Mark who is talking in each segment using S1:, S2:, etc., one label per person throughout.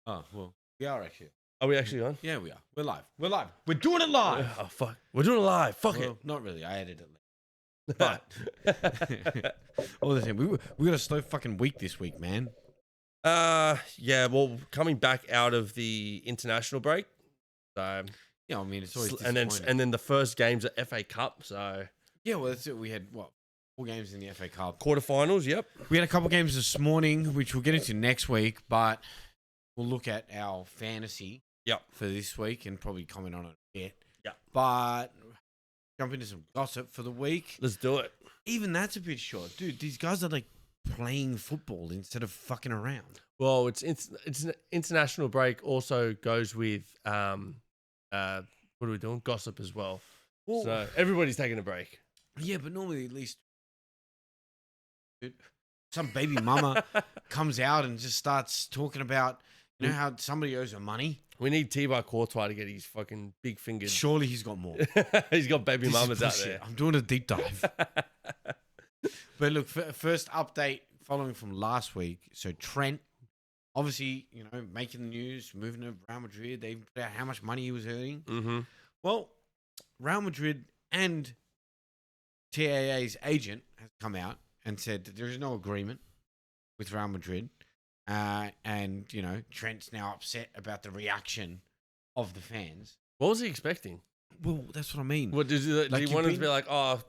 S1: Oh, well, we are actually.
S2: Are we actually on?
S1: Yeah, we are. We're live. We're live. We're doing it live.
S2: Oh, fuck. We're doing it live. Fuck
S1: Well, not really. I edited it. But all the time, we got a slow fucking week this week, man.
S2: Yeah, well, coming back out of the international break. So
S1: Yeah, I mean, it's always
S2: and then the first game's at FA Cup, so
S1: yeah, well, that's it. We had 4 games in the FA Cup.
S2: Quarterfinals, yep.
S1: We had a couple games this morning, which we'll get into next week, but we'll look at our fantasy for this week and probably comment on it a bit.
S2: Yeah.
S1: But jump into some gossip for the week.
S2: Let's do it.
S1: Even that's a bit short. Dude, these guys are like playing football instead of fucking around.
S2: Well, it's an international break also goes with what are we doing? Gossip as well. So everybody's taking a break.
S1: Yeah, but normally at least some baby mama comes out and just starts talking about, you know, how somebody owes her money.
S2: We need Thibaut Courtois to get his fucking big fingers.
S1: Surely he's got more.
S2: He's got baby mamas out there.
S1: I'm doing a deep dive. But look, first update following from last week. So Trent, obviously, you know, making the news, moving to Real Madrid. They put out how much money he was earning.
S2: Mm-hmm.
S1: Well, Real Madrid and TAA's agent has come out and said that there is no agreement with Real Madrid. And, you know, Trent's now upset about the reaction of the fans.
S2: What was he expecting?
S1: Well, that's what I mean.
S2: What did he want him to be like, oh,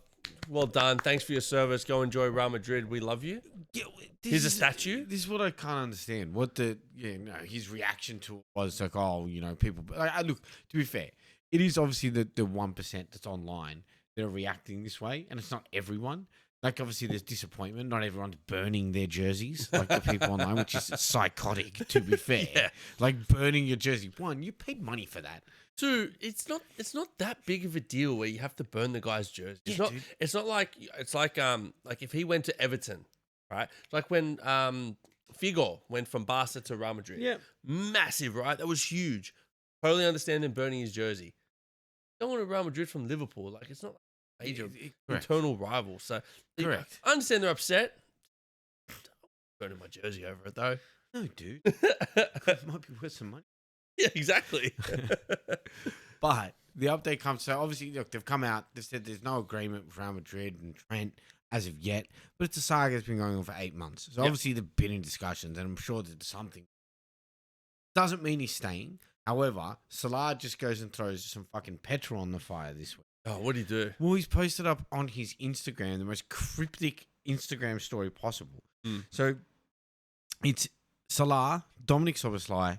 S2: well done, thanks for your service, go enjoy Real Madrid, we love you?
S1: Yeah,
S2: here's a statue?
S1: This is what I can't understand. What his reaction to it was like, oh, you know, people. Look, to be fair, it is obviously the 1% that's online that are reacting this way, and it's not everyone. Like, obviously, there's disappointment. Not everyone's burning their jerseys, like the people online, which is psychotic, to be fair.
S2: Yeah.
S1: Like, burning your jersey. One, you paid money for that.
S2: Two, it's not that big of a deal where you have to burn the guy's jersey. It's not like if he went to Everton, right? Like when Figo went from Barca to Real Madrid.
S1: Yeah.
S2: Massive, right? That was huge. Totally understand him burning his jersey. Don't want to Real Madrid from Liverpool. Like, it's not major internal rival. So
S1: correct.
S2: I understand they're upset. Burning my jersey over it though.
S1: No, dude. It might be worth some money.
S2: Yeah, exactly.
S1: But the update comes. So obviously, look, they've come out. They've said there's no agreement with Real Madrid and Trent as of yet. But it's a saga that's been going on for 8 months. So obviously, they've been in discussions, and I'm sure there's something. Doesn't mean he's staying. However, Salah just goes and throws some fucking petrol on the fire this week.
S2: Oh, what did he do?
S1: Well, he's posted up on his Instagram the most cryptic Instagram story possible. So it's Salah, Dominic Szoboszlai,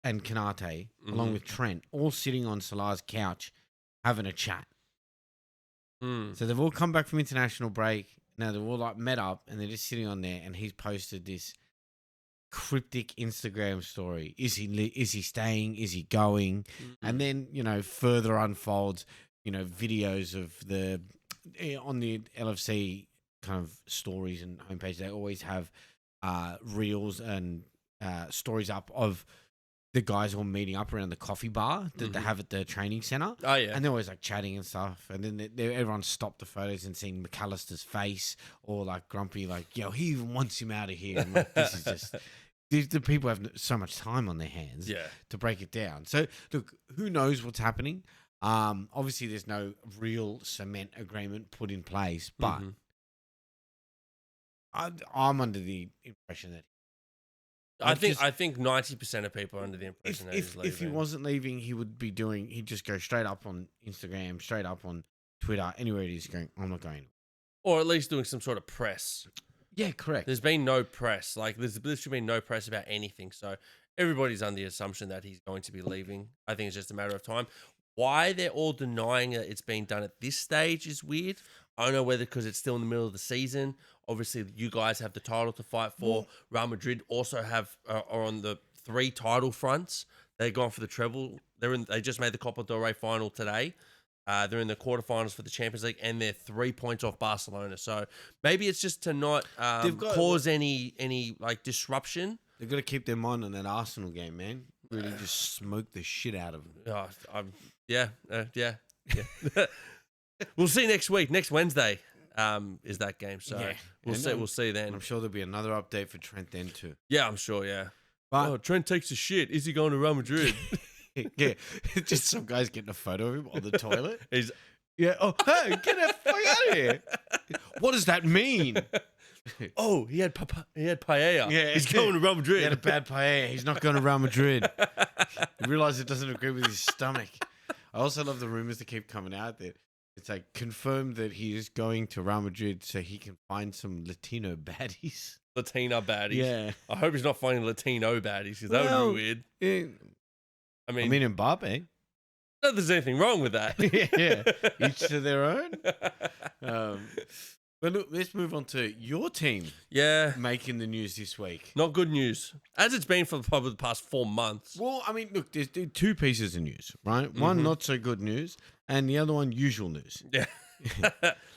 S1: and Kanate, along with Trent, all sitting on Salah's couch having a chat. So they've all come back from international break. Now they're all like met up and they're just sitting on there. And he's posted this cryptic Instagram story. Is he staying? Is he going? And then, you know, further unfolds, you know, videos of on the LFC kind of stories and homepage. They always have reels and stories up of the guys all meeting up around the coffee bar that they have at the training center.
S2: Oh, yeah.
S1: And they're always like chatting and stuff. And then everyone stopped the photos and seen McAllister's face or like grumpy, like, yo, he even wants him out of here. And like, this is just, the people have so much time on their hands to break it down. So look, who knows what's happening? Obviously there's no real cement agreement put in place, but I'm under the impression that
S2: I think 90% of people are under the impression that he's leaving.
S1: If he wasn't leaving, he'd just go straight up on Instagram, straight up on Twitter, anywhere it is, going, I'm not going.
S2: Or at least doing some sort of press.
S1: Yeah, correct.
S2: There's been no press. Like, there's literally been no press about anything. So everybody's under the assumption that he's going to be leaving. I think it's just a matter of time. Why they're all denying that it's being done at this stage is weird. I don't know whether because it's still in the middle of the season. Obviously, you guys have the title to fight for. Real Madrid also are on the 3 title fronts. They're going for the treble. They just made the Copa del Rey final today. They're in the quarterfinals for the Champions League, and they're 3 points off Barcelona. So maybe it's just to not cause any like disruption.
S1: They've got to keep their mind on that Arsenal game, man. Really just smoke the shit out of them.
S2: Yeah. We'll see next week. Next Wednesday is that game. So we'll see then.
S1: I'm sure there'll be another update for Trent then too.
S2: Yeah, I'm sure. Yeah.
S1: But
S2: Oh, Trent takes a shit. Is he going to Real Madrid?
S1: yeah, just some guys getting a photo of him on the toilet.
S2: He's
S1: Yeah. Oh, hey, get the fuck out of here! What does that mean?
S2: oh, he had paella.
S1: Yeah.
S2: He's going to Real Madrid.
S1: He had a bad paella. He's not going to Real Madrid. He realized it doesn't agree with his stomach. I also love the rumors that keep coming out that it's like confirmed that he is going to Real Madrid so he can find some Latino baddies.
S2: Latino baddies.
S1: Yeah.
S2: I hope he's not finding Latino baddies because that would be weird.
S1: Yeah.
S2: I
S1: I
S2: mean,
S1: mean Mbappe.
S2: not that there's anything wrong with that.
S1: Yeah. Each to their own. But look, let's move on to your team
S2: Yeah.
S1: making the news this week.
S2: Not good news. As it's been for probably the past 4 months.
S1: Well, I mean, look, there's two pieces of news, right? One not so good news, and the other one usual news.
S2: Yeah.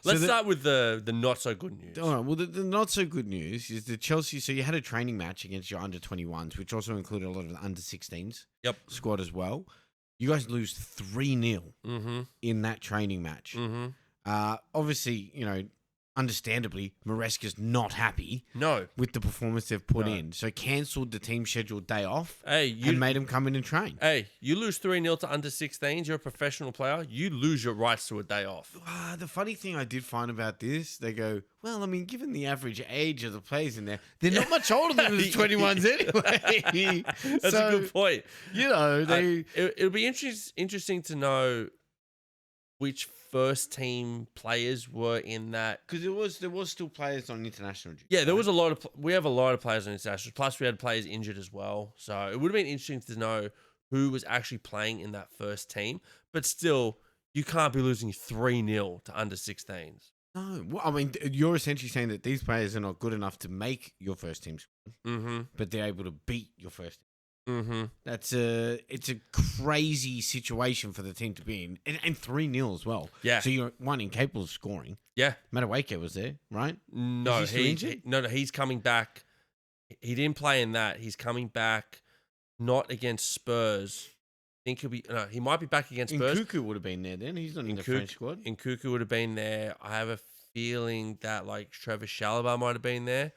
S2: Let's start with the not so good news.
S1: All right. Well, the not so good news is that Chelsea. So you had a training match against your under 21s, which also included a lot of the under 16s squad as well. You guys lose 3-0 in that training match. Obviously, you know, understandably, Maresca's not happy with the performance they've put in. So cancelled the team scheduled day off and made him come in and train.
S2: Hey, you lose 3-0 to under 16s, you're a professional player, you lose your rights to a day off.
S1: The funny thing I did find about this, they go, well, I mean, given the average age of the players in there, they're not much older than the 21s anyway.
S2: That's a good point.
S1: You know,
S2: it'll be interesting to know which first team players were in that,
S1: because there was still players on international duty.
S2: Yeah, there was a lot of we have a lot of players on international, plus we had players injured as well, so it would have been interesting to know who was actually playing in that first team. But still, you can't be losing 3-0 to under 16s.
S1: No, well, I mean, you're essentially saying that these players are not good enough to make your first team squad, but they're able to beat your first team. It's a crazy situation for the team to be in, and 3-0 as well.
S2: Yeah.
S1: So you're one incapable of scoring.
S2: Yeah.
S1: Madueke was there, right?
S2: No, he's coming back. He didn't play in that. He's coming back, not against Spurs. I think he'll be. No, he might be back against Spurs.
S1: Nkuku would have been there then. He's not in the French squad.
S2: Nkuku would have been there. I have a feeling that like Trevor Chalobah might have been there.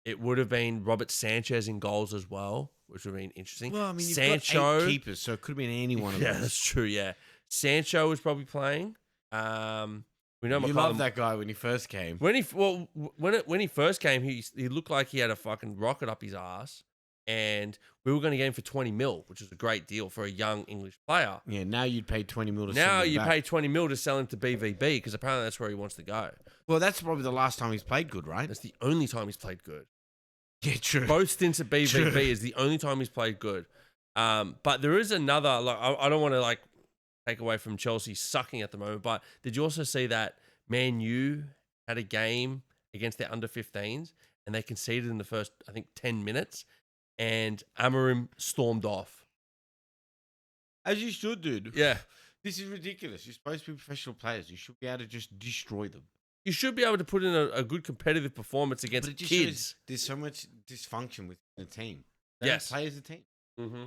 S2: It would have been Robert Sanchez in goals as well, which would have been interesting.
S1: Well, I mean, you've
S2: Sancho,
S1: got 8 keepers, so it could have been any one of those.
S2: Yeah, that's true, yeah. Sancho was probably playing. We know
S1: you loved that guy when he first came.
S2: When he first came, he looked like he had a fucking rocket up his ass, and we were going to get him for 20 mil, which is a great deal for a young English player.
S1: Yeah, now you'd pay 20 mil to sell him
S2: Now you
S1: back.
S2: pay 20 mil to sell him to BVB, because apparently that's where he wants to go.
S1: Well, that's probably the last time he's played good, right?
S2: That's the only time he's played good.
S1: Yeah, true.
S2: Both stints at BVB is the only time he's played good. But there is another, like, I don't want to like take away from Chelsea sucking at the moment, but did you also see that Man U had a game against their under 15s and they conceded in the first, I think, 10 minutes, and Amorim stormed off?
S1: As you should, dude.
S2: Yeah.
S1: This is ridiculous. You're supposed to be professional players. You should be able to just destroy them.
S2: You should be able to put in a good competitive performance against kids.
S1: Shows there's so much dysfunction within the team. They don't play as a team.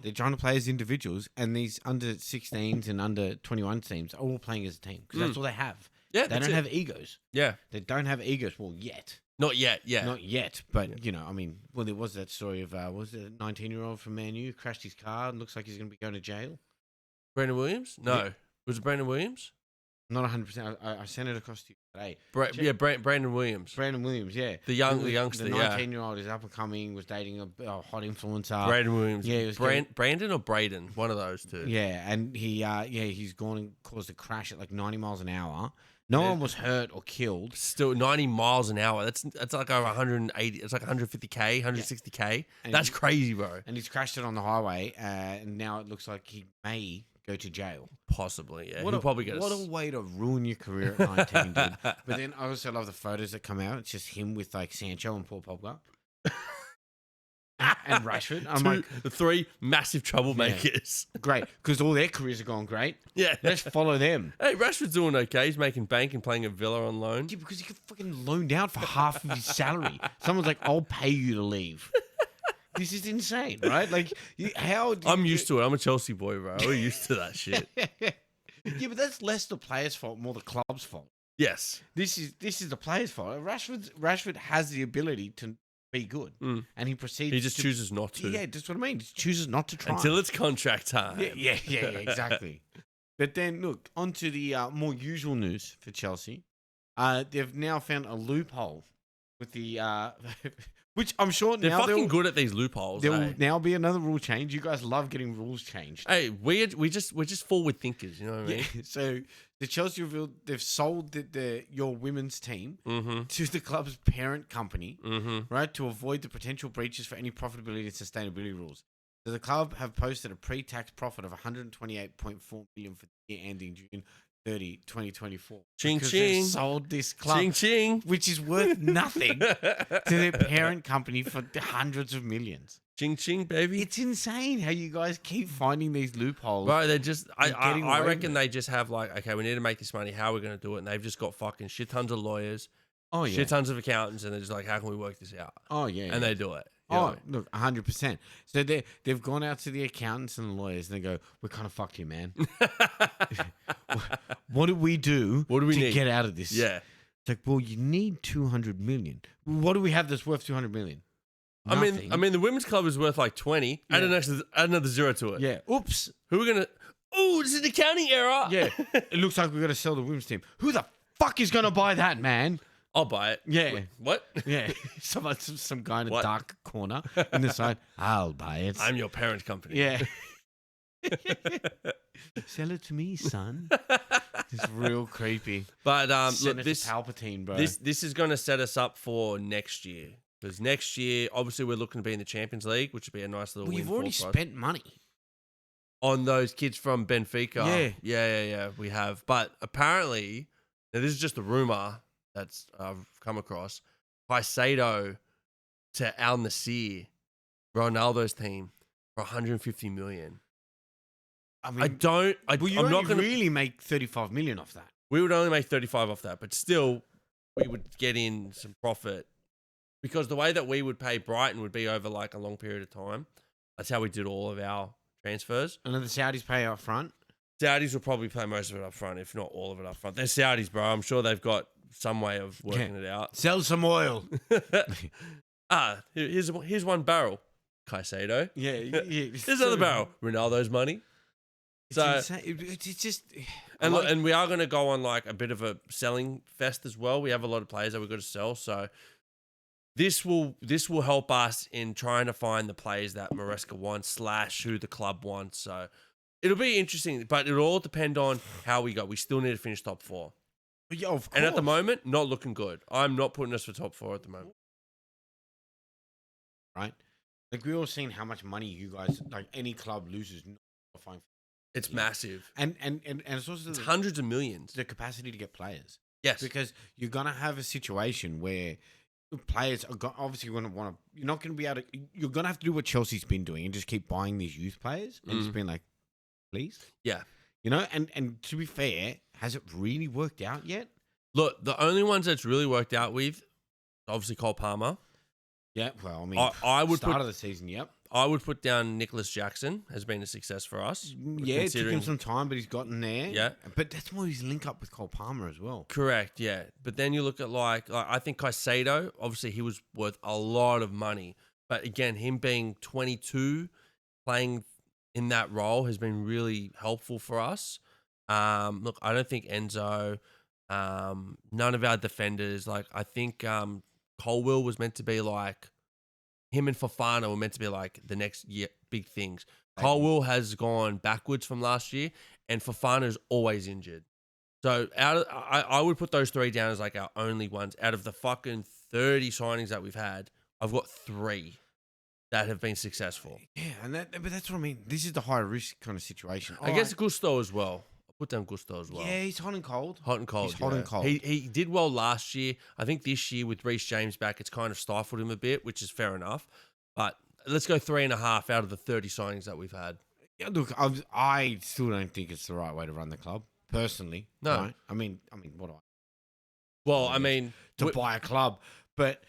S1: They're trying to play as individuals, and these under 16s and under 21 teams are all playing as a team because that's all they have.
S2: Yeah,
S1: they don't have egos.
S2: Yeah,
S1: they don't have egos. Well, yet.
S2: Not yet. Yeah,
S1: not yet. But you know, I mean, well, there was that story of was it a 19-year-old from Man U crashed his car and looks like he's going to be going to jail.
S2: Brandon Williams? No, was it Brandon Williams?
S1: Not 100%. I sent it across to you today.
S2: Brandon Williams.
S1: Brandon Williams, yeah.
S2: The youngster,
S1: the 19-year-old is up and coming, was dating a hot influencer.
S2: Brandon Williams.
S1: Yeah, it was
S2: Brandon or Braden, one of those two.
S1: Yeah, and he's gone and caused a crash at like 90 miles an hour. No one was hurt or killed.
S2: Still 90 miles an hour. That's like over 180. It's like 150k, 160k.
S1: Yeah.
S2: That's crazy, bro.
S1: And he's crashed it on the highway, and now it looks like he may go to jail.
S2: Possibly, yeah. He'll probably get
S1: what a way to ruin your career at 19, dude. But then I also love the photos that come out. It's just him with like Sancho and Paul Pogba. and Rashford. I'm
S2: the 3 massive troublemakers.
S1: Yeah. Great, because all their careers are going great.
S2: Yeah.
S1: Let's follow them.
S2: Hey, Rashford's doing okay. He's making bank and playing at Villa on loan.
S1: Yeah, because he got fucking loaned out for half of his salary. Someone's like, I'll pay you to leave. This is insane, right? Like,
S2: I'm used to it. I'm a Chelsea boy, bro. We're used to that shit.
S1: Yeah, but that's less the player's fault, more the club's fault.
S2: Yes.
S1: This is the player's fault. Rashford has the ability to be good, and he proceeds.
S2: He just chooses not to.
S1: Yeah, that's what I mean. He chooses not to try
S2: until it's contract time.
S1: Yeah, exactly. But then look onto the more usual news for Chelsea. They've now found a loophole with the which I'm sure
S2: they're
S1: now
S2: fucking good at these loopholes.
S1: There will now be another rule change. You guys love getting rules changed.
S2: Hey, we're just forward thinkers. You know what I mean?
S1: Yeah. So the Chelsea revealed they've sold your women's team to the club's parent company, right, to avoid the potential breaches for any profitability and sustainability rules. So the club have posted a pre-tax profit of 128.4 million for the year ending June 30, 2024.
S2: Ching
S1: because
S2: ching.
S1: they've sold this club,
S2: Ching ching,
S1: which is worth nothing to their parent company for hundreds of millions.
S2: Ching ching, baby.
S1: It's insane how you guys keep finding these loopholes.
S2: Bro, they just, I reckon
S1: with
S2: they just have like, okay, we need to make this money. How are we going to do it? And they've just got fucking shit tons of lawyers, shit tons of accountants, and they're just like, how can we work this out?
S1: Oh, yeah.
S2: And they do it.
S1: Look, 100%. So they've gone out to the accountants and the lawyers and they go, we're kind of fucked here, man. What do we do
S2: need?
S1: Get out of this?
S2: Yeah.
S1: It's like, well, you need 200 million. What do we have that's worth 200 million?
S2: I mean, the women's club is worth like 20.
S1: Yeah.
S2: Add another zero to it.
S1: Yeah. Oops.
S2: Who are we going to... Oh, this is an accounting error.
S1: Yeah. It looks like we're going to sell the women's team. Who the fuck is going to buy that, man?
S2: I'll buy it.
S1: Yeah.
S2: Wait, what?
S1: Yeah. Some guy in a dark corner in the side. I'll buy it.
S2: I'm your parent company.
S1: Yeah. Sell it to me, son. It's real creepy.
S2: But look,
S1: this Palpatine, bro.
S2: This is going to set us up for next year. Because next year, obviously, we're looking to be in the Champions League, which would be a nice little win.
S1: You've already spent money
S2: on those kids from Benfica.
S1: Yeah.
S2: Yeah. We have. But apparently, now this is just a rumor that's I've come across. Caicedo to Al Nassr, Ronaldo's team, for 150 million.
S1: I mean,
S2: I'm not going to
S1: really make 35 million off that.
S2: We would only make 35 off that, but still, we would get in some profit because the way that we would pay Brighton would be over like a long period of time. That's how we did all of our transfers.
S1: And then the Saudis pay up front.
S2: Saudis will probably pay most of it up front, if not all of it up front. They're Saudis, bro. I'm sure they've got some way of working it out.
S1: Sell some oil.
S2: Here's one barrel. Caicedo.
S1: Yeah.
S2: Here's another barrel. Ronaldo's money.
S1: It's just...
S2: And we are going to go on like a bit of a selling fest as well. We have a lot of players that we've got to sell. So this will help us in trying to find the players that Maresca wants / who the club wants. So it'll be interesting, but it'll all depend on how we go. We still need to finish top 4.
S1: Yeah, of course.
S2: And at the moment, not looking good. I'm not putting us for top 4 at the moment.
S1: Right? Like, we've all seen how much money you guys, like any club loses.
S2: It's massive.
S1: And it's also
S2: hundreds of millions.
S1: The capacity to get players.
S2: Yes.
S1: Because you're going to have a situation where players are obviously going to want to, you're not going to be able to, you're going to have to do what Chelsea's been doing and just keep buying these youth players and just being like, please?
S2: Yeah.
S1: You know, and to be fair, has it really worked out yet?
S2: Look, the only ones that's really worked out with, obviously Cole Palmer.
S1: Yeah, well, I mean,
S2: I would
S1: start of the season, yep.
S2: I would put down Nicholas Jackson has been a success for us.
S1: Yeah, it took him some time, but he's gotten there.
S2: Yeah.
S1: But that's more his link up with Cole Palmer as well.
S2: Correct, yeah. But then you look at like I think Caicedo, obviously he was worth a lot of money. But again, him being 22, playing in that role has been really helpful for us. Look, I don't think Enzo, none of our defenders, like I think Colwell was meant to be like, him and Fofana were meant to be like the next year big things. Colwell has gone backwards from last year, and Fofana is always injured. So I would put those 3 down as like our only ones. Out of the fucking 30 signings that we've had, I've got 3 that have been successful.
S1: Yeah, but that's what I mean. This is the high risk kind of situation.
S2: I guess Gusto as well. Put down Gusto as well.
S1: Yeah, he's hot and cold.
S2: Hot and cold.
S1: He's hot and cold.
S2: He did well last year. I think this year with Reece James back, it's kind of stifled him a bit, which is fair enough. But let's go 3.5 out of the 30 signings that we've had.
S1: Yeah, look, I still don't think it's the right way to run the club, personally.
S2: No.
S1: Right? I mean, what do I...
S2: Well, I mean...
S1: To buy a club. But,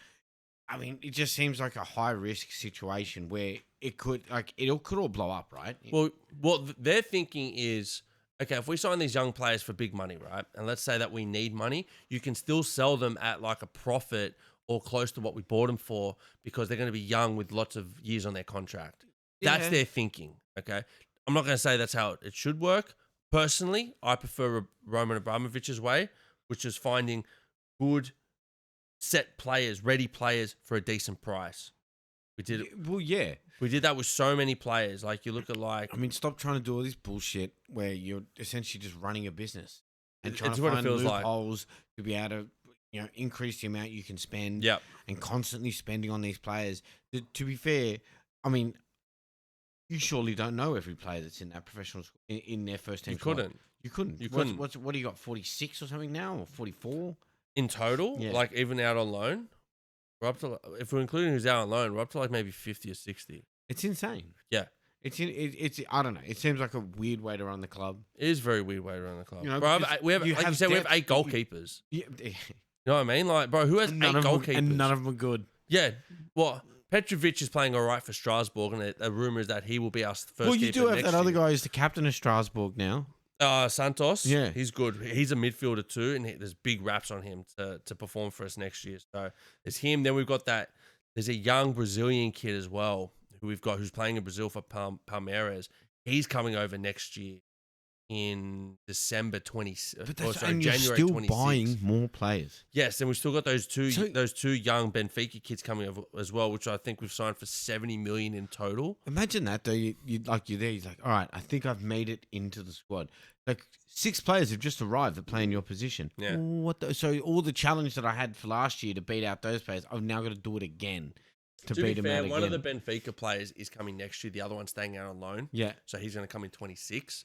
S1: I mean, it just seems like a high-risk situation where it could all blow up, right?
S2: Well, what they're thinking is... Okay, if we sign these young players for big money, right, and let's say that we need money, you can still sell them at like a profit or close to what we bought them for because they're going to be young with lots of years on their contract. That's their thinking, okay? I'm not going to say that's how it should work. Personally, I prefer Roman Abramovich's way, which is finding good set players, ready players for a decent price. We did it.
S1: Well, yeah.
S2: We did that with so many players. Like, you look at
S1: I mean, stop trying to do all this bullshit where you're essentially just running a business and trying to
S2: what it
S1: find
S2: feels like.
S1: loopholes to be able to, increase the amount you can spend.
S2: Yep.
S1: And constantly spending on these players. To be fair, I mean, you surely don't know every player that's in that professional school in their first team.
S2: You couldn't.
S1: You couldn't. What do you got? 46 or something now, or 44
S2: in total?
S1: Yeah.
S2: Like, even out on loan, we're up to, if we're including who's out on loan, we're up to like maybe 50 or 60.
S1: It's insane.
S2: Yeah.
S1: It's I don't know. It seems like a weird way to run the club.
S2: It is a very weird way to run the club.
S1: Bro,
S2: we have, like you said, we have 8 goalkeepers.
S1: Yeah.
S2: You know what I mean? Like, bro, who has 8 goalkeepers?
S1: And none of them are good.
S2: Yeah. Well, Petrovic is playing all right for Strasbourg, and the rumor is that he will be our first keeper.
S1: Well, you do have
S2: next
S1: that other
S2: year.
S1: guy who's the captain of Strasbourg now.
S2: Santos.
S1: Yeah.
S2: He's good. He's a midfielder too, and there's big raps on him to perform for us next year. So there's him. Then we've got that. There's a young Brazilian kid as well who we've got who's playing in Brazil for Palmeiras. He's coming over next year in December 20.
S1: And you're
S2: January
S1: still
S2: 26.
S1: buying more players.
S2: Yes, and we've still got those two young Benfica kids coming over as well, which I think we've signed for 70 million in total.
S1: Imagine that though. You're there. You're like, all right, I think I've made it into the squad. Like 6 players have just arrived that play in your position.
S2: Yeah.
S1: So all the challenge that I had for last year to beat out those players, I've now got to do it again to beat them out again.
S2: One of the Benfica players is coming next year. The other one's staying out on loan.
S1: Yeah.
S2: So he's going to come in 26.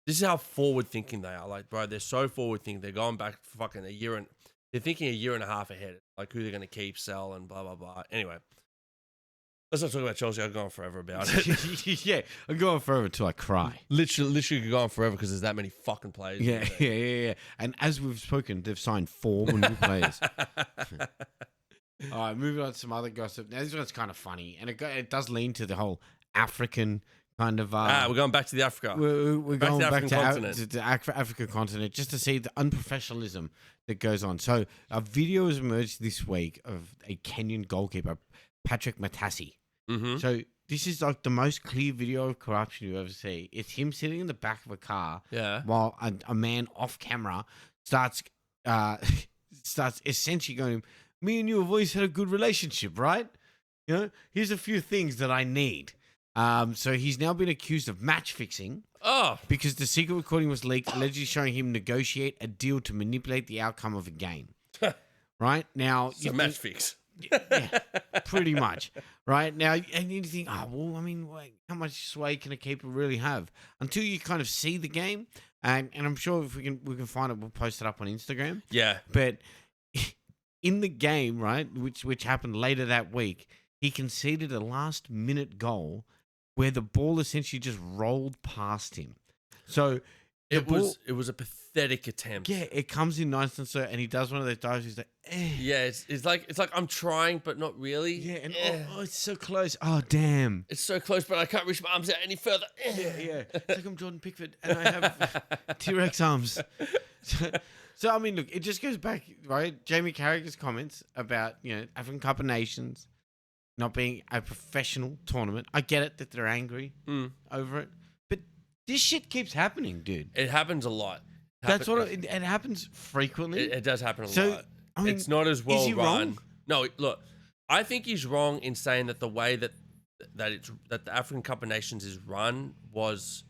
S2: This is how forward thinking they are. Like, bro, they're so forward thinking. They're going back for fucking a year and they're thinking a year and a half ahead, like who they're going to keep, sell, and blah blah blah. Anyway, let's not talk about Chelsea. I've gone forever about it.
S1: Yeah, I'm going forever till I cry.
S2: Literally could go on forever because there's that many fucking players.
S1: Yeah. And as we've spoken, they've signed 4 new players. All right, moving on to some other gossip. Now, this one's kind of funny, and it does lean to the whole African kind of.
S2: We're going back to the Africa.
S1: We're going back to
S2: continent.
S1: the Africa continent just to see the unprofessionalism that goes on. So, a video has emerged this week of a Kenyan goalkeeper, Patrick Matasi.
S2: Mm-hmm.
S1: So, this is like the most clear video of corruption you ever see. It's him sitting in the back of a car while a man off camera starts essentially going, me and you have always had a good relationship, right? Here's a few things that I need. So he's now been accused of match fixing.
S2: Oh.
S1: Because the secret recording was leaked, allegedly showing him negotiate a deal to manipulate the outcome of a game. Right? Now...
S2: So match fix.
S1: Yeah, pretty much. Right? Now, and you think, how much sway can a keeper really have? Until you kind of see the game, and I'm sure if we can find it, we'll post it up on Instagram.
S2: Yeah.
S1: But in the game, right, which happened later that week, he conceded a last-minute goal where the ball essentially just rolled past him. So
S2: it was a pathetic attempt.
S1: Yeah, it comes in nice and slow, and he does one of those dives. He's like, eh.
S2: Yeah, it's like I'm trying, but not really.
S1: Yeah, and it's so close. Oh, damn.
S2: It's so close, but I can't reach my arms out any further.
S1: Yeah. It's like I'm Jordan Pickford, and I have T-Rex arms. So, I mean, look, it just goes back, right? Jamie Carragher's comments about, African Cup of Nations not being a professional tournament. I get it that they're angry over it, but this shit keeps happening, dude.
S2: It happens a lot.
S1: It happens frequently.
S2: It does happen a lot.
S1: I mean,
S2: it's not as well
S1: is he
S2: run.
S1: Wrong?
S2: No, look, I think he's wrong in saying that the way that the African Cup of Nations is run was,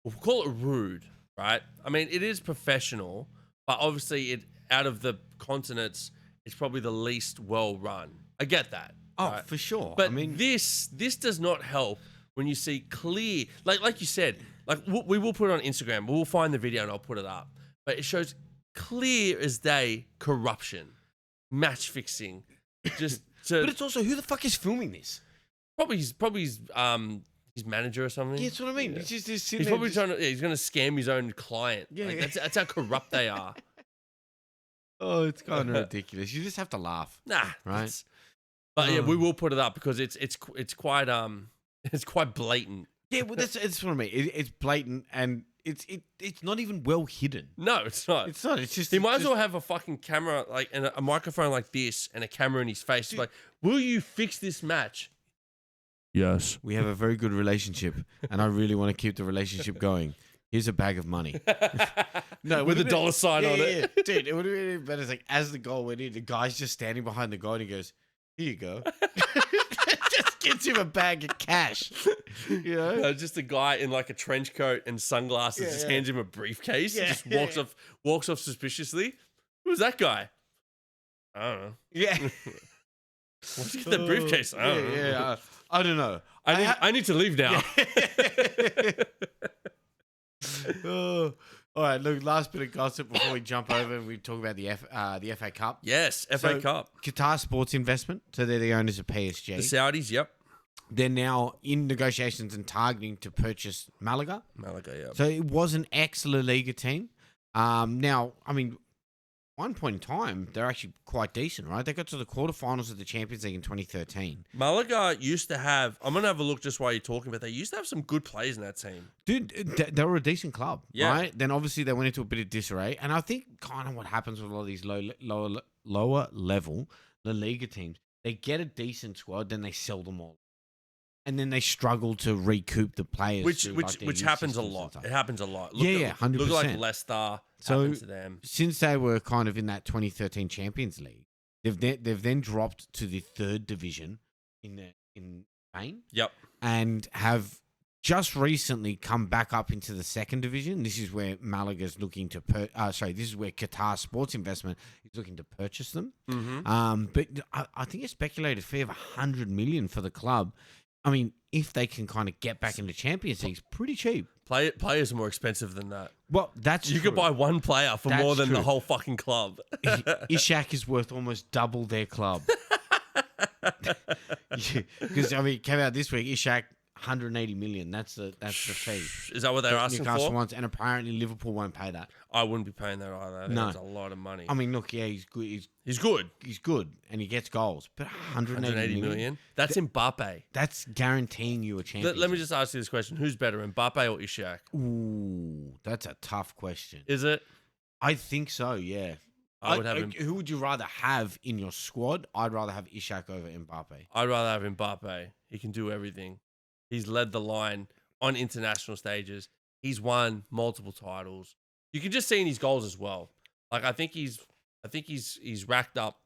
S2: we'll call it rude, right? I mean, it is professional, but obviously out of the continents, it's probably the least well run. I get that.
S1: Oh,
S2: right?
S1: for sure.
S2: But this does not help when you see clear, like you said, like we will put it on Instagram. We'll find the video and I'll put it up. But it shows clear as day corruption, match fixing. But
S1: it's also, who the fuck is filming this?
S2: Probably his manager or something.
S1: Yeah, that's what I mean.
S2: Yeah.
S1: He's
S2: probably trying to. Yeah, he's going to scam his own client.
S1: Yeah,
S2: that's how corrupt they are.
S1: Oh, it's kind of ridiculous. You just have to laugh.
S2: Nah,
S1: right?
S2: But yeah, we will put it up because it's quite blatant.
S1: Yeah, well, that's what I mean. It's blatant, and it's not even well hidden.
S2: No, it's not.
S1: It's not. It's just
S2: He might as well have a fucking camera, like, and a microphone like this, and a camera in his face. Like, will you fix this match? Yes.
S1: We have a very good relationship, and I really want to keep the relationship going. Here's a bag of money. No,
S2: with a dollar sign on it.
S1: Yeah. Dude, it would have been better. It's like, as the goal went in, the guy's just standing behind the goal, and he goes, "Here you go." Just gives him a bag of cash. You know?
S2: No, just a guy in like a trench coat and sunglasses just hands him a briefcase and just walks off suspiciously. Who's that guy? I don't know.
S1: Yeah.
S2: Let's get the briefcase. I don't know.
S1: Yeah. I don't know.
S2: I need to leave now.
S1: Oh. All right, look, last bit of gossip before we jump over and we talk about the FA Cup.
S2: Yes, FA Cup.
S1: Qatar Sports Investment, so they're the owners of PSG.
S2: The Saudis, yep.
S1: They're now in negotiations and targeting to purchase Malaga.
S2: Malaga, yeah.
S1: So it was an ex-La Liga team. Now, I mean, one point in time, they're actually quite decent, right? They got to the quarterfinals of the Champions League in 2013.
S2: Malaga used to have, I'm going to have a look just while you're talking, but they used to have some good players in that team.
S1: Dude, they were a decent club,
S2: yeah.
S1: Right? Then obviously they went into a bit of disarray. And I think kind of what happens with a lot of these lower level La Liga teams, they get a decent squad, then they sell them all. And then they struggle to recoup the players.
S2: Which happens a lot. It happens a lot.
S1: Look, 100%.
S2: Look like Leicester.
S1: So
S2: happened to them.
S1: Since they were kind of in that 2013 Champions League, they've then dropped to the third division in Spain.
S2: Yep.
S1: And have just recently come back up into the second division. This is where Malaga's looking to this is where Qatar Sports Investment is looking to purchase them.
S2: Mm-hmm.
S1: But I think a speculated fee of 100 million for the club. I mean, if they can kind of get back into Champions League, it's pretty cheap.
S2: Players are more expensive than that.
S1: Well, that's
S2: you
S1: true.
S2: could buy one player for more than
S1: true.
S2: the whole fucking club.
S1: Ishak is worth almost double their club. Because I mean, it came out this week. Ishak 180 million. That's the fee.
S2: Is that what they're asking
S1: Newcastle
S2: for?
S1: wants, and apparently Liverpool won't pay that.
S2: I wouldn't be paying that either. That's a lot of money.
S1: I mean, look, yeah, he's good.
S2: He's good.
S1: He's good, and he gets goals. But 180 million?
S2: That's Mbappe.
S1: That's guaranteeing you a champion.
S2: Let me just ask you this question: who's better, Mbappe or Ishak?
S1: Ooh, that's a tough question.
S2: Is it?
S1: I think so. Yeah.
S2: I would have him.
S1: Who would you rather have in your squad? I'd rather have Ishak over Mbappe.
S2: I'd rather have Mbappe. He can do everything. He's led the line on international stages. He's won multiple titles. You can just see in his goals as well. Like I think he's racked up.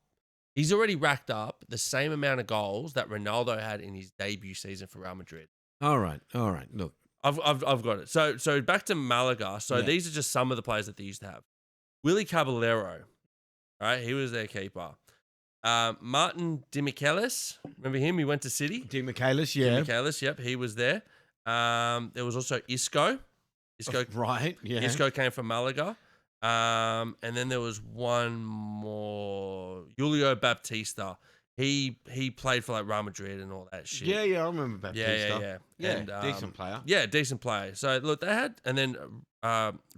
S2: He's already racked up the same amount of goals that Ronaldo had in his debut season for Real Madrid.
S1: All right. Look,
S2: I've got it. So back to Malaga. So these are just some of the players that they used to have. Willy Caballero, right? He was their keeper. Martin Demichelis, remember him? He went to City.
S1: Demichelis, yeah.
S2: Demichelis, yep, he was there. There was also Isco.
S1: Right, yeah.
S2: Isco came from Malaga. And then there was one more, Julio Baptista. He played for like Real Madrid and all that shit.
S1: Yeah, I remember Baptista.
S2: Yeah.
S1: And, decent player.
S2: Yeah, decent player. So look, they had, and then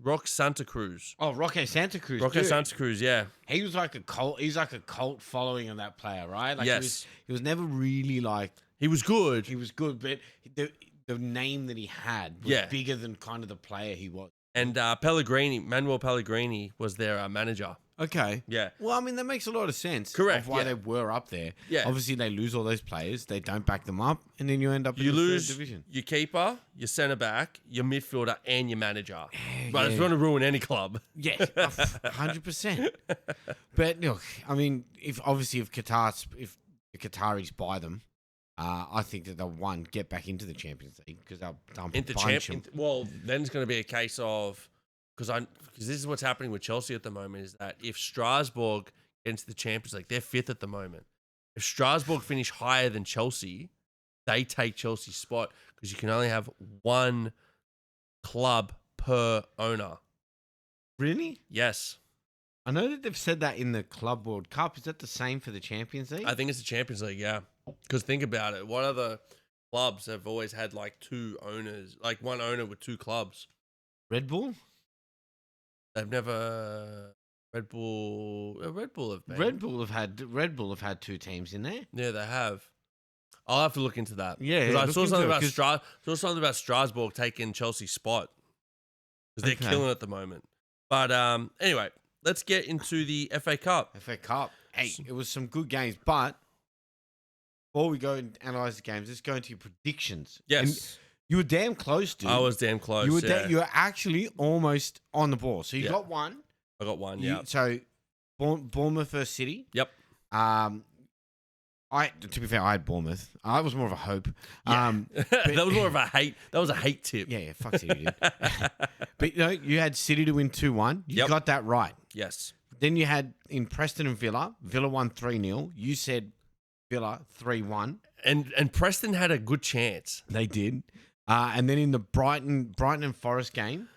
S2: Roque Santa Cruz.
S1: Oh, Roque Santa Cruz.
S2: Roque Santa Cruz, yeah.
S1: He was like a cult. He's like a cult following of that player, right? Like
S2: yes.
S1: He was never really like.
S2: He was good.
S1: He was good, but the name that he had was bigger than kind of the player he was.
S2: And Manuel Pellegrini was their manager.
S1: Okay.
S2: Yeah.
S1: Well, I mean, that makes a lot of sense.
S2: Correct.
S1: Of why they were up there.
S2: Yeah.
S1: Obviously, they lose all those players. They don't back them up. And then you end up in the third division.
S2: Your keeper, your centre back, your midfielder, and your manager. But it's going to ruin any club.
S1: Yeah. 100%. But look, I mean, if the Qataris buy them, I think that they'll get back into the Champions League because they'll dump a bunch of them.
S2: Well, then it's going to be a case of because this is what's happening with Chelsea at the moment is that if Strasbourg get into the Champions League, they're fifth at the moment. If Strasbourg finish higher than Chelsea, they take Chelsea's spot because you can only have one club per owner.
S1: Really?
S2: Yes.
S1: I know that they've said that in the Club World Cup. Is that the same for the Champions League?
S2: I think it's the Champions League, yeah. Because think about it. What other clubs have always had like two owners, like one owner with two clubs?
S1: Red Bull?
S2: They've never Red Bull have been.
S1: Red Bull have had two teams in there.
S2: Yeah, they have. I'll have to look into that.
S1: Yeah,
S2: I saw something about Strasbourg taking Chelsea's spot. because they're killing it at the moment. But anyway, let's get into the FA Cup.
S1: FA Cup. Hey, it was some good games, but before we go and analyze the games, let's go into your predictions.
S2: Yes.
S1: And you were damn close, dude.
S2: I was damn close.
S1: You were actually almost on the ball. So you got one.
S2: I got one, yeah.
S1: So Bournemouth versus City.
S2: Yep.
S1: To be fair, I had Bournemouth. I was more of a hope.
S2: Yeah. That was more of a hate. That was a hate tip.
S1: Yeah, fuck City, dude. But you had City to win 2-1. You got that right.
S2: Yes.
S1: Then you had in Preston and Villa. Villa won 3-0. You said Villa 3-1.
S2: And Preston had a good chance.
S1: They did. And then in the Brighton and Forest game,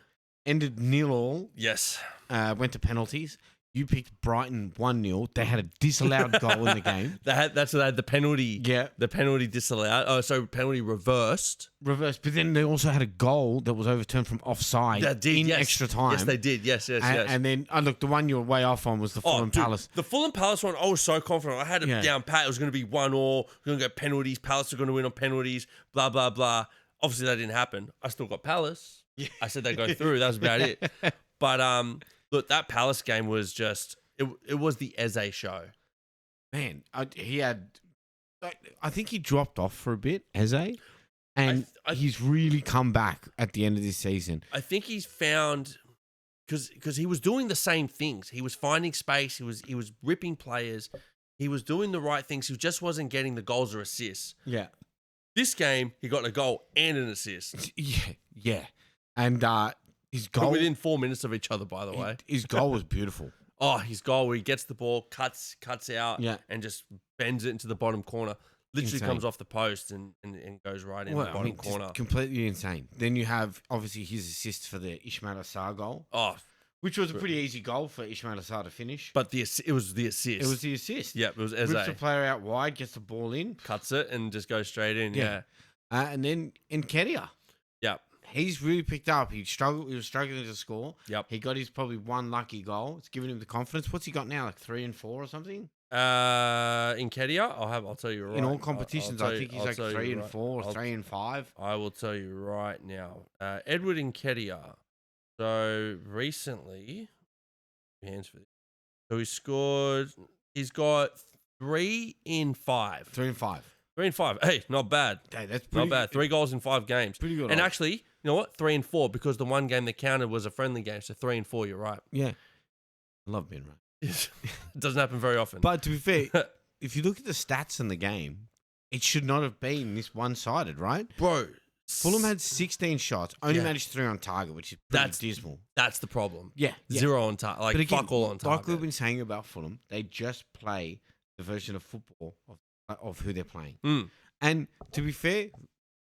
S1: ended 0-0.
S2: Yes.
S1: Went to penalties. You picked Brighton 1-0. They had a disallowed goal in the game.
S2: They had the penalty.
S1: Yeah.
S2: The penalty disallowed. Oh, so penalty reversed.
S1: But then they also had a goal that was overturned from offside extra time.
S2: Yes, they did. Yes.
S1: And then, look, the one you were way off on was the Fulham Palace.
S2: The Fulham Palace one, I was so confident. I had it down pat. It was going to be 1-1. We're going to go penalties. Palace are going to win on penalties. Blah, blah, blah. Obviously, that didn't happen. I still got Palace. Yeah. I said they'd go through. That was about it. But, look, that Palace game was just... It was the Eze show.
S1: Man, he had... I think he dropped off for a bit, Eze. And he's really come back at the end of this season.
S2: I think he's found... Because he was doing the same things. He was finding space. He was ripping players. He was doing the right things. He just wasn't getting the goals or assists.
S1: Yeah.
S2: This game, he got a goal and an assist.
S1: Yeah. And his goal...
S2: But within 4 minutes of each other, by the way.
S1: His goal was beautiful.
S2: Oh, his goal where he gets the ball, cuts out, and just bends it into the bottom corner. Literally comes off the post and goes right in the bottom corner.
S1: Completely insane. Then you have, obviously, his assist for the Ismail Assar goal.
S2: Oh,
S1: which was a pretty easy goal for Ismail Assar to finish.
S2: But it was the assist.
S1: It was the assist.
S2: Yeah, it was Eze.
S1: Rips the player out wide, gets the ball in.
S2: Cuts it and just goes straight in, yeah.
S1: And then Nketiah.
S2: Yeah.
S1: He's really picked up. He was struggling to score.
S2: Yep.
S1: He got his probably one lucky goal. It's given him the confidence. What's he got now? Like 3 and 4 or something?
S2: Nketiah, I'll tell you right.
S1: In all competitions, I think he's like 3 and 4 or 3 and 5.
S2: I will tell you right now. Edward Nketiah. So recently, hands for this. So he's got 3 in 5.
S1: 3 and 5.
S2: 3 and 5. Hey, not bad.
S1: Hey, that's pretty,
S2: not bad. 3 goals in 5 games.
S1: Pretty good.
S2: And actually, you know what? 3 and 4 because the one game that counted was a friendly game. So 3 and 4. You're right.
S1: Yeah, I love being right.
S2: It doesn't happen very often.
S1: But to be fair, if you look at the stats in the game, it should not have been this one-sided, right?
S2: Bro,
S1: Fulham had 16 shots, only managed 3 on target, which is pretty dismal.
S2: That's the problem.
S1: Yeah.
S2: 0 on target. Like, again, fuck all on target.
S1: Like we've been saying about Fulham, they just play the version of football of who they're playing. And to be fair,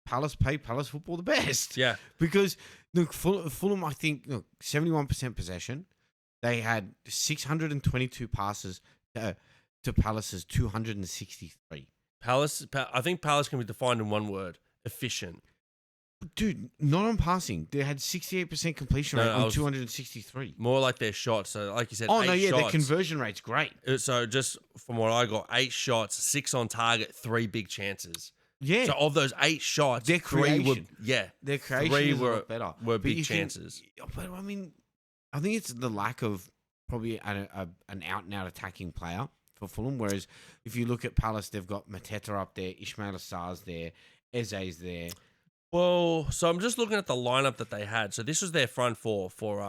S1: Palace play Palace football the best.
S2: Yeah.
S1: Because, look, Fulham, I think, 71% possession. They had 622 passes to Palace's 263.
S2: I think Palace can be defined in one word: efficient.
S1: Dude, not on passing. They had 68% completion rate on 263.
S2: More like their shots. So, like you said,
S1: oh
S2: 8
S1: no, yeah,
S2: shots.
S1: their conversion rate's great.
S2: So, just from what I got, 8 shots, 6 on target, 3 big chances.
S1: Yeah.
S2: So of those 8 shots,
S1: their creation,
S2: 3 were
S1: their creation
S2: 3
S1: is a lot better.
S2: Were big chances.
S1: But I mean, I think it's the lack of probably an out-and-out attacking player for Fulham. Whereas if you look at Palace, they've got Mateta up there, Ismail Assar's there, Eze's there.
S2: Well, so I'm just looking at the lineup that they had. So this was their front four for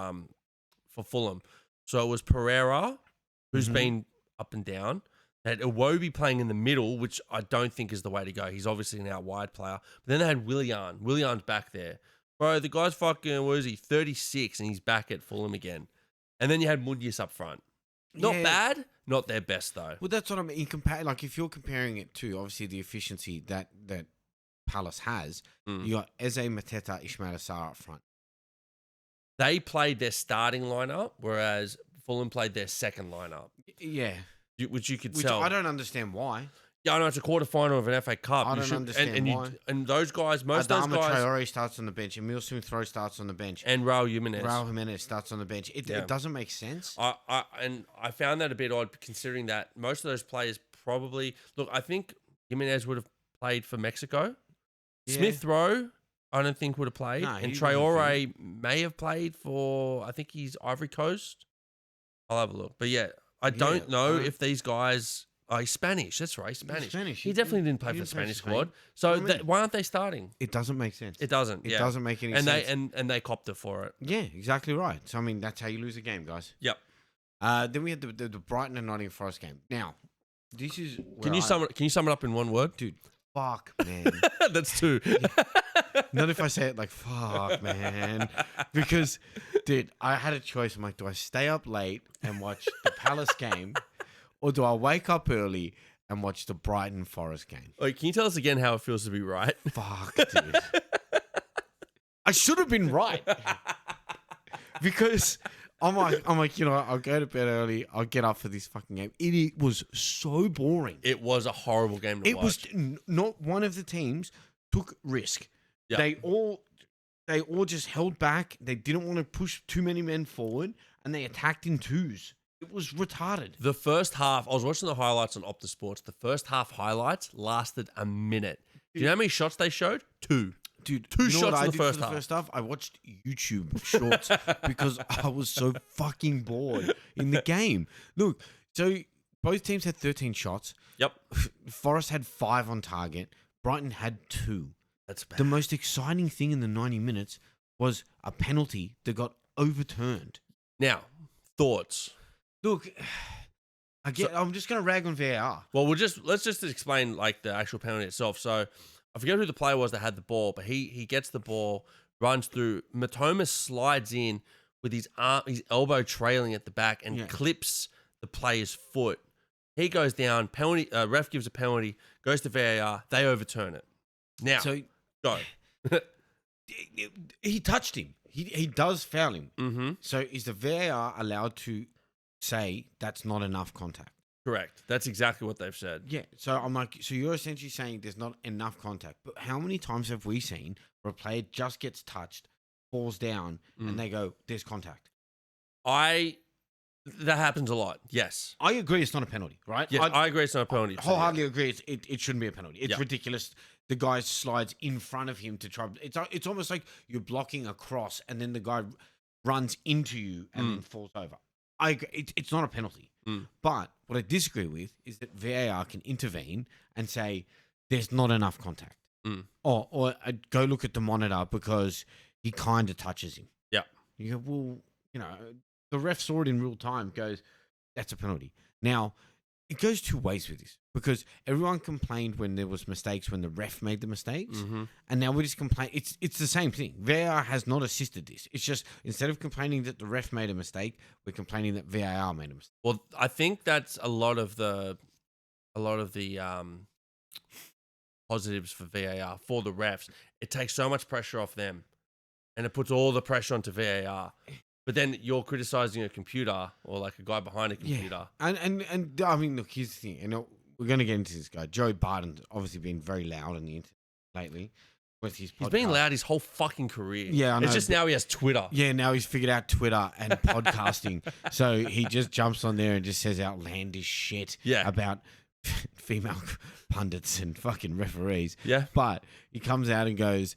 S2: Fulham. So it was Pereira, who's been up and down. They had Iwobi playing in the middle, which I don't think is the way to go. He's obviously an out-wide player. But then they had Willian. Willian's back there. Bro, the guy's fucking, what is he, 36, and he's back at Fulham again. And then you had Munyis up front. Not bad, not their best, though.
S1: Well, that's what I mean. Like, if you're comparing it to, obviously, the efficiency that Palace has, you got Eze, Mateta, Ismail Assar up front.
S2: They played their starting lineup, whereas Fulham played their second lineup.
S1: Yeah.
S2: Which you could tell.
S1: I don't understand why.
S2: Yeah, I know it's a quarterfinal of an FA Cup.
S1: I don't understand why.
S2: And those guys, most of those guys...
S1: Traore starts on the bench. Emile Smith-Rowe starts on the bench.
S2: And Raul
S1: Jimenez starts on the bench. It doesn't make sense.
S2: I found that a bit odd, considering that most of those players probably... Look, I think Jimenez would have played for Mexico. Yeah. Smith-Rowe, I don't think would have played.
S1: No,
S2: and
S1: he wasn't
S2: Traore may have played for, I think he's Ivory Coast. I'll have a look. But yeah, I don't know if these guys are Spanish. That's right, Spanish. He definitely didn't play for the Spanish squad. So why aren't they starting?
S1: It doesn't make sense.
S2: It doesn't.
S1: It doesn't make any
S2: and
S1: sense.
S2: And they copped it for it.
S1: Yeah, exactly right. So I mean, that's how you lose a game, guys.
S2: Yep.
S1: Then we had the Brighton and Nottingham Forest game. Now, this is
S2: Can you sum it up in one word,
S1: dude? Fuck, man.
S2: That's two.
S1: Not if I say it like fuck, man. Because, dude, I had a choice. I'm like, do I stay up late and watch the Palace game, or do I wake up early and watch the Brighton Forest game?
S2: Wait, can you tell us again how it feels to be right?
S1: Fuck, dude. I should have been right. Because I'm like, you know, I'll go to bed early. I'll get up for this fucking game. It was so boring.
S2: It was a horrible game to watch.
S1: It was not one of the teams took risk.
S2: Yep.
S1: They all just held back. They didn't want to push too many men forward, and they attacked in twos. It was retarded.
S2: The first half, I was watching the highlights on Optus Sports. The first half highlights lasted a minute. Do you know how many shots they showed? Two.
S1: Dude,
S2: two
S1: you know
S2: shots
S1: what
S2: in
S1: I
S2: the
S1: did
S2: first
S1: for
S2: half.
S1: The first half, I watched YouTube shorts because I was so fucking bored in the game. Look, so both teams had 13 shots.
S2: Yep.
S1: Forest had 5 on target. Brighton had 2.
S2: That's bad.
S1: The most exciting thing in the 90 minutes was a penalty that got overturned.
S2: Now, thoughts.
S1: Look, I'm just going to rag on VAR.
S2: Well, let's just explain like the actual penalty itself. So I forget who the player was that had the ball, but he gets the ball, runs through. Matoma slides in with his elbow trailing at the back and clips the player's foot. He goes down. Penalty. Ref gives a penalty. Goes to VAR. They overturn it. Now, go.
S1: He touched him. He does foul him.
S2: Mm-hmm.
S1: So is the VAR allowed to say that's not enough contact?
S2: Correct. That's exactly what they've said.
S1: Yeah. So I'm like, so you're essentially saying there's not enough contact. But how many times have we seen where a player just gets touched, falls down, and they go, there's contact?
S2: That happens a lot. Yes.
S1: I agree it's not a penalty, right?
S2: Yes, I agree it's not a penalty.
S1: Wholeheartedly agree it shouldn't be a penalty. It's ridiculous. The guy slides in front of him to try. It's almost like you're blocking a cross and then the guy runs into you and then falls over. I agree. It's not a penalty. But what I disagree with is that VAR can intervene and say there's not enough contact. Or go look at the monitor because he kind of touches him.
S2: Yeah.
S1: You go, well, you know, the ref saw it in real time, goes, that's a penalty. Now, it goes two ways with this because everyone complained when there was mistakes when the ref made the mistakes, and now we just complain. It's the same thing. VAR has not assisted this. It's just instead of complaining that the ref made a mistake, we're complaining that VAR made a mistake.
S2: Well, I think that's a lot of the positives for VAR for the refs. It takes so much pressure off them, and it puts all the pressure onto VAR. But then you're criticizing a computer or like a guy behind a computer.
S1: Yeah. And I mean, look, here's the thing. You know, we're going to get into this guy. Joey Barton obviously been very loud on the internet lately with his podcast.
S2: He's been loud his whole fucking career.
S1: Yeah, I know.
S2: It's just now he has Twitter.
S1: Yeah, now he's figured out Twitter and podcasting. So he just jumps on there and just says outlandish shit about female pundits and fucking referees.
S2: Yeah.
S1: But he comes out and goes...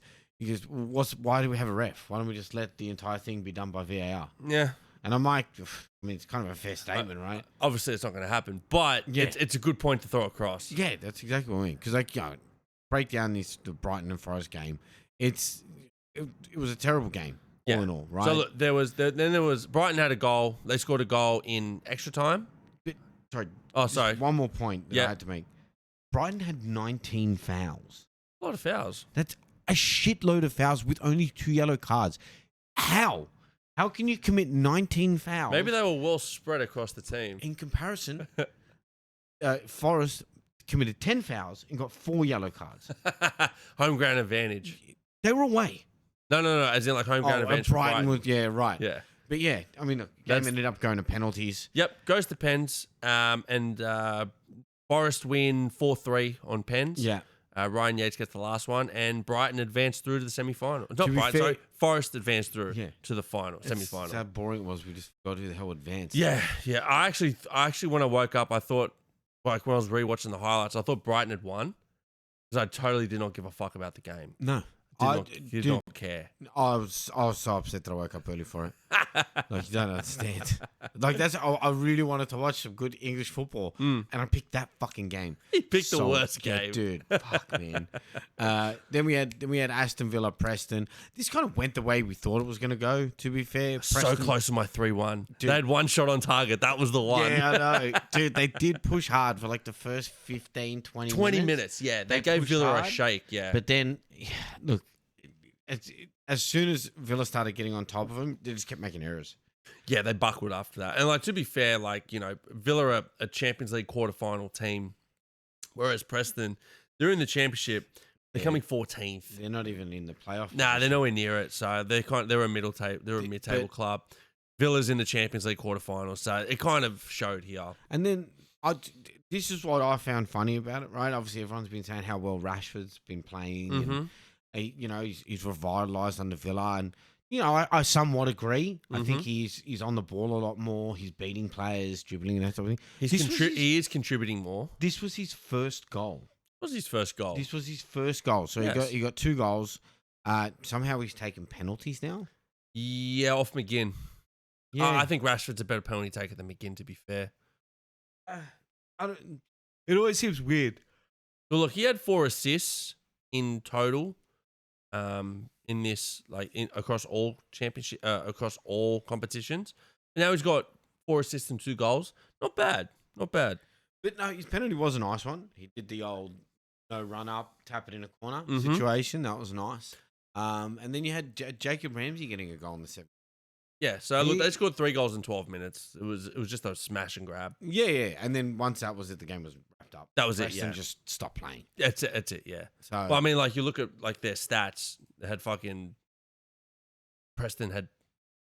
S1: why do we have a ref? Why don't we just let the entire thing be done by VAR?
S2: Yeah.
S1: And I'm like, I mean, it's kind of a fair statement, right?
S2: Obviously, it's not going to happen, but it's a good point to throw across.
S1: Yeah, that's exactly what I mean. Because, like, you know, break down the Brighton and Forest game. It was a terrible game, all in all, right?
S2: So, look, there was Brighton had a goal. They scored a goal in extra time. Sorry.
S1: One more point that I had to make. Brighton had 19 fouls.
S2: A lot of fouls.
S1: That's a shitload of fouls with only 2 yellow cards. How? How can you commit 19 fouls?
S2: Maybe they were well spread across the team.
S1: In comparison, Forest committed 10 fouls and got 4 yellow cards.
S2: Home ground advantage.
S1: They were away.
S2: No. As in like home ground advantage.
S1: Brighton was, right.
S2: Yeah.
S1: But yeah, I mean, look, game ended up going to penalties.
S2: Yep, goes to pens. And Forest win 4-3 on pens.
S1: Yeah.
S2: Ryan Yates gets the last one, and Brighton advanced through to the semi-final. Not Brighton, sorry. Forest advanced through to the semi-final.
S1: That's how boring it was. We just got who the hell advanced.
S2: Yeah. I actually, when I woke up, I thought, like when I was rewatching the highlights, I thought Brighton had won because I totally did not give a fuck about the game.
S1: No.
S2: Did not care.
S1: I was so upset that I woke up early for it. Like, you don't understand. Like, I really wanted to watch some good English football, and I picked that fucking game.
S2: He picked the worst game,
S1: dude. Fuck, man. Then we had Aston Villa, Preston. This kind of went the way we thought it was going to go. To be fair,
S2: so close to my 3-1. They had one shot on target. That was the one.
S1: Yeah, I know, dude. They did push hard for like the first 15, 20
S2: minutes. Yeah, they gave Villa a shake. Yeah,
S1: but then, look. As soon as Villa started getting on top of them, they just kept making errors.
S2: Yeah, they buckled after that. And like, to be fair, like, Villa are a Champions League quarterfinal team, whereas Preston, they're in the Championship. They're coming 14th.
S1: They're not even in the playoff.
S2: Nah, they're nowhere near it. So they're a mid-table club. Villa's in the Champions League quarterfinals, so it kind of showed here.
S1: And then this is what I found funny about it, right? Obviously, everyone's been saying how well Rashford's been playing.
S2: Mm-hmm.
S1: And, he's revitalised under Villa, and I somewhat agree. I think he's on the ball a lot more. He's beating players, dribbling, and that sort of thing. He is
S2: contributing more.
S1: This was his first goal.
S2: What was his first goal?
S1: This was his first goal. So he got 2 goals. Somehow he's taken penalties now.
S2: Yeah, off McGinn. Yeah, I think Rashford's a better penalty taker than McGinn. To be fair,
S1: it always seems weird.
S2: Well, look, he had 4 assists in total. In this, across all across all competitions. And now he's got 4 assists and 2 goals. Not bad. But
S1: no, his penalty was a nice one. He did the old no run up, tap it in a corner situation. That was nice. And then you had Jacob Ramsey getting a goal in the 7th.
S2: Yeah, so look, they scored 3 goals in 12 minutes. It was just a smash and grab.
S1: Yeah. And then once that was it, the game was wrapped up.
S2: That was it, yeah.
S1: Just stopped playing.
S2: That's it, yeah.
S1: So,
S2: well, I mean, like, you look at like their stats. They had Preston had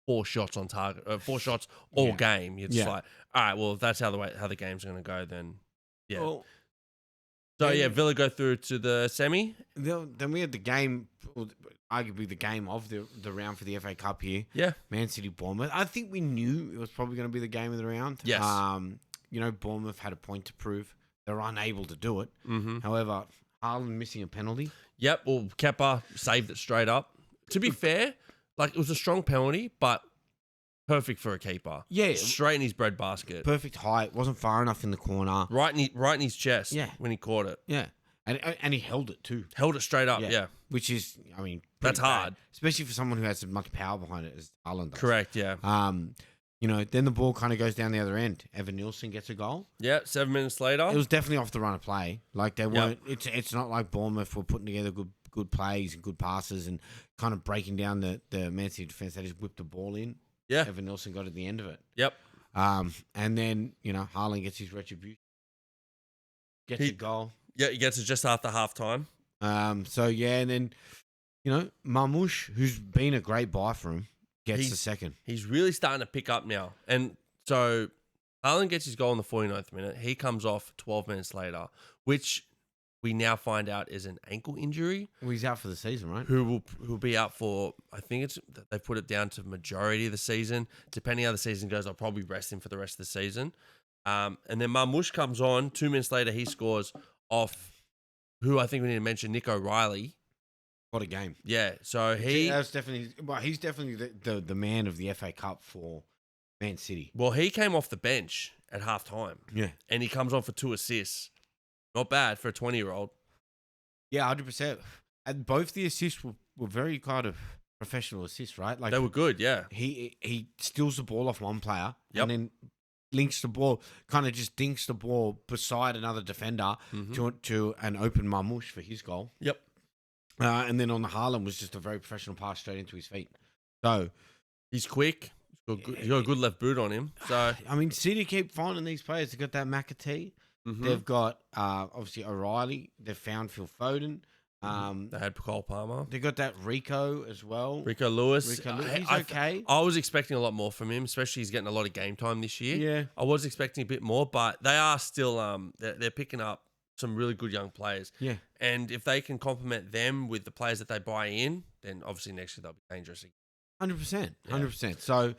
S2: 4 shots on target, 4 shots all game. You're just like, all right, well, if that's how the game's going to go, then yeah.
S1: Well,
S2: so Villa go through to the semi.
S1: Then we had the game, arguably the game of the round for the FA Cup here.
S2: Yeah,
S1: Man City Bournemouth. I think we knew it was probably going to be the game of the round.
S2: Yes.
S1: Bournemouth had a point to prove. They were unable to do it.
S2: Mm-hmm.
S1: However, Haaland missing a penalty.
S2: Yep. Well, Kepa saved it straight up. To be fair, like, it was a strong penalty, but perfect for a keeper.
S1: Yeah,
S2: straight in his breadbasket.
S1: Perfect height. Wasn't far enough in the corner.
S2: Right in his chest.
S1: Yeah.
S2: When he caught it.
S1: Yeah, and he held it too.
S2: Held it straight up. Yeah.
S1: Which is, I mean,
S2: that's hard,
S1: especially for someone who has as much power behind it as Haaland does.
S2: Correct. Yeah.
S1: Then the ball kind of goes down the other end. Evan Nielsen gets a goal.
S2: Yeah, 7 minutes later.
S1: It was definitely off the run of play. Like, they weren't. It's not like Bournemouth were putting together good plays and good passes and kind of breaking down the Man City defense. They just whipped the ball in.
S2: Yeah.
S1: Evan Nielsen got at the end of it.
S2: Yep.
S1: And then Haaland gets his retribution. Gets a goal.
S2: Yeah, he gets it just after half time.
S1: And then Marmoush, who's been a great buy for him, gets the second.
S2: He's really starting to pick up now. And so Haaland gets his goal in the 49th minute. He comes off 12 minutes later, which we now find out is an ankle injury.
S1: Well, he's out for the season, right?
S2: Who'll be out for, I think they've put it down to majority of the season. Depending how the season goes, I'll probably rest him for the rest of the season. And then Marmoush comes on. 2 minutes later, he scores off who I think we need to mention, Nick O'Reilly.
S1: What a game.
S2: Yeah, so
S1: he's definitely the man of the FA Cup for Man City.
S2: Well, he came off the bench at half time.
S1: Yeah.
S2: And he comes on for 2 assists. Not bad for a 20-year-old.
S1: Yeah, 100%. And both the assists were very kind of professional assists, right? Like,
S2: they were good, yeah.
S1: He steals the ball off one player
S2: and
S1: then links the ball, kind of just dinks the ball beside another defender to an open Marmoush for his goal.
S2: Yep.
S1: And then on the Haaland was just a very professional pass straight into his feet. So
S2: he's quick. He's got a good left boot on him. So
S1: I mean, City keep finding these players. They've got that McAtee. They've got obviously O'Reilly. They've found Phil Foden.
S2: They had Cole Palmer.
S1: They got that Rico as well.
S2: Rico Lewis.
S1: He's okay.
S2: I was expecting a lot more from him, especially he's getting a lot of game time this year.
S1: Yeah.
S2: I was expecting a bit more, but they are still they're picking up some really good young players.
S1: Yeah.
S2: And if they can complement them with the players that they buy in, then obviously next year they'll be dangerous.
S1: 100%. 100%. So,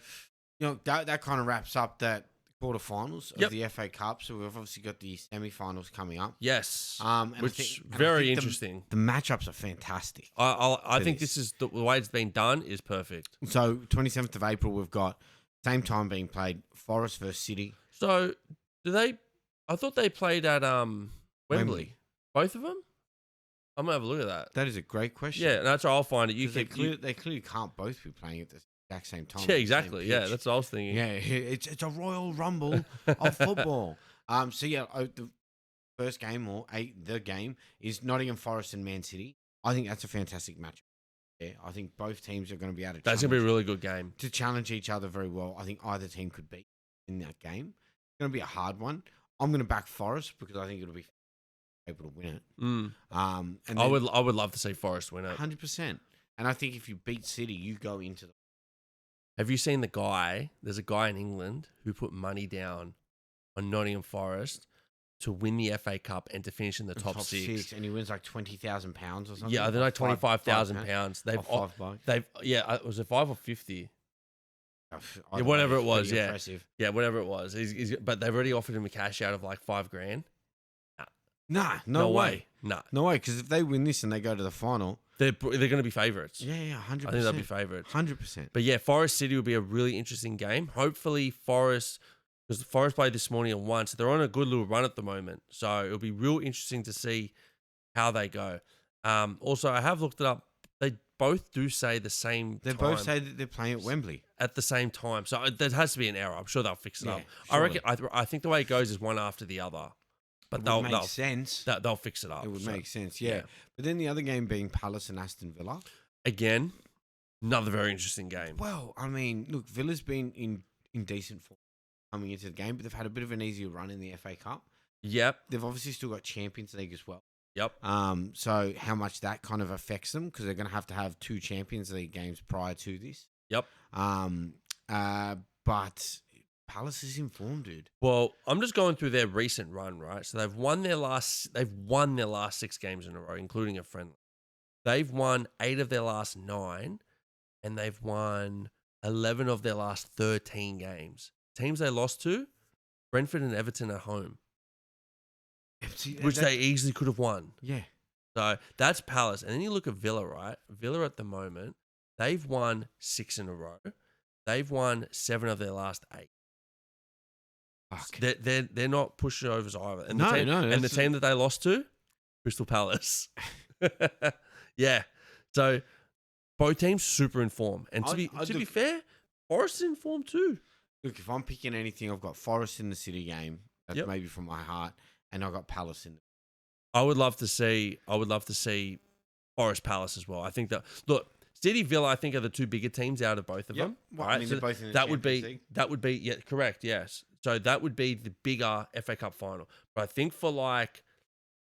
S1: that kind of wraps up that quarterfinals of
S2: Yep.
S1: the FA Cup. So we've obviously got the semi-finals coming up.
S2: Yes.
S1: And
S2: Which
S1: I
S2: very
S1: think
S2: interesting.
S1: The matchups are fantastic.
S2: I
S1: for
S2: think
S1: this.
S2: this is the way it's been done is perfect.
S1: So 27th of April, we've got same time being played Forest versus City.
S2: So do they? I thought they played at Wembley. Both of them. I'm gonna have a look at that.
S1: That is a great question.
S2: Yeah, that's where I'll find it. You
S1: 'Cause
S2: can.
S1: they clearly can't both be playing at the exact same time.
S2: Yeah,
S1: on the same
S2: exactly. Yeah,
S1: pitch.
S2: that's what I was thinking.
S1: Yeah, it's a Royal Rumble of football. So yeah, the first game the game is Nottingham Forest and Man City. I think that's a fantastic match. Yeah, I think both teams are going to be able to.
S2: That's gonna be a really good game.
S1: To challenge each other very well. I think either team could beat in that game. It's going to be a hard one. I'm going to back Forest because I think it'll be able to win it.
S2: Mm.
S1: And
S2: I would love to see Forest win it.
S1: 100%. And I think if you beat City, you go into the.
S2: Have you seen the guy? There's a guy in England who put money down on Nottingham Forest to win the FA Cup and to finish in the top six.
S1: And he wins like £20,000 or something.
S2: Yeah, they're like
S1: £25,000.
S2: £25,000. Was it 5 or 50? Yeah, whatever it was. Yeah,
S1: impressive.
S2: yeah, whatever it was. But they've already offered him a cash out of like $5,000.
S1: Nah, no way.
S2: Nah,
S1: no way. Because if they win this and they go to the final,
S2: they're going to be favourites.
S1: yeah, 100%.
S2: I think they'll be favourites.
S1: 100%.
S2: But yeah, Forest City will be a really interesting game. Hopefully, Forest, because Forest played this morning at 1, so they're on a good little run at the moment. So it'll be real interesting to see how they go. Also, I have looked it up. They both do say the same.
S1: They
S2: time
S1: both say that they're playing at Wembley.
S2: at the same time. So there has to be an error. I'm sure they'll fix it
S1: Yeah,
S2: up.
S1: surely.
S2: I reckon. I think the way it goes is one after the other. But
S1: It would make sense.
S2: They'll fix it up.
S1: It would
S2: So,
S1: make sense, yeah. But then the other game being Palace and Aston Villa.
S2: Again, another very interesting game.
S1: Well, I mean, look, Villa's been in decent form coming into the game, but they've had a bit of an easier run in the FA Cup.
S2: Yep.
S1: They've obviously still got Champions League as well.
S2: Yep.
S1: So how much that kind of affects them, because they're going to have 2 Champions League games prior to this.
S2: Yep.
S1: But Palace is in form, dude.
S2: Well, I'm just going through their recent run, right? So they've won their last 6 games in a row, including a friendly. They've won 8 of their last 9, and they've won 11 of their last 13 games. Teams they lost to, Brentford and Everton at home, which they easily could have won.
S1: Yeah.
S2: So that's Palace. And then you look at Villa, right? Villa at the moment, they've won 6 in a row. They've won 7 of their last 8.
S1: Fuck.
S2: They're not pushovers either. And the team that they lost to, Crystal Palace. Yeah. So both teams super in form. And to be fair, Forest is in form too.
S1: Look, if I'm picking anything, I've got Forest in the City game. That's
S2: Yep.
S1: maybe from my heart, and I've got Palace in.
S2: I would love to see Forest Palace as well. I think City Villa, I think, are the 2 bigger teams out of both of them.
S1: Well,
S2: right?
S1: I mean, they're both in the
S2: that would
S1: Champions
S2: be
S1: League.
S2: yeah, correct, yes. So that would be the bigger FA Cup final. But I think for like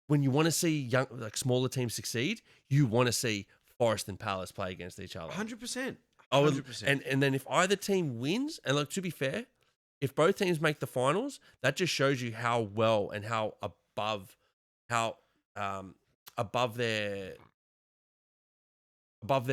S2: when you want to see smaller teams succeed, you want to see Forest and Palace play against each other.
S1: 100%.
S2: I would,
S1: 100%.
S2: and then if either team wins, and look, to be fair, if both teams make the finals, that just shows you how well and how above their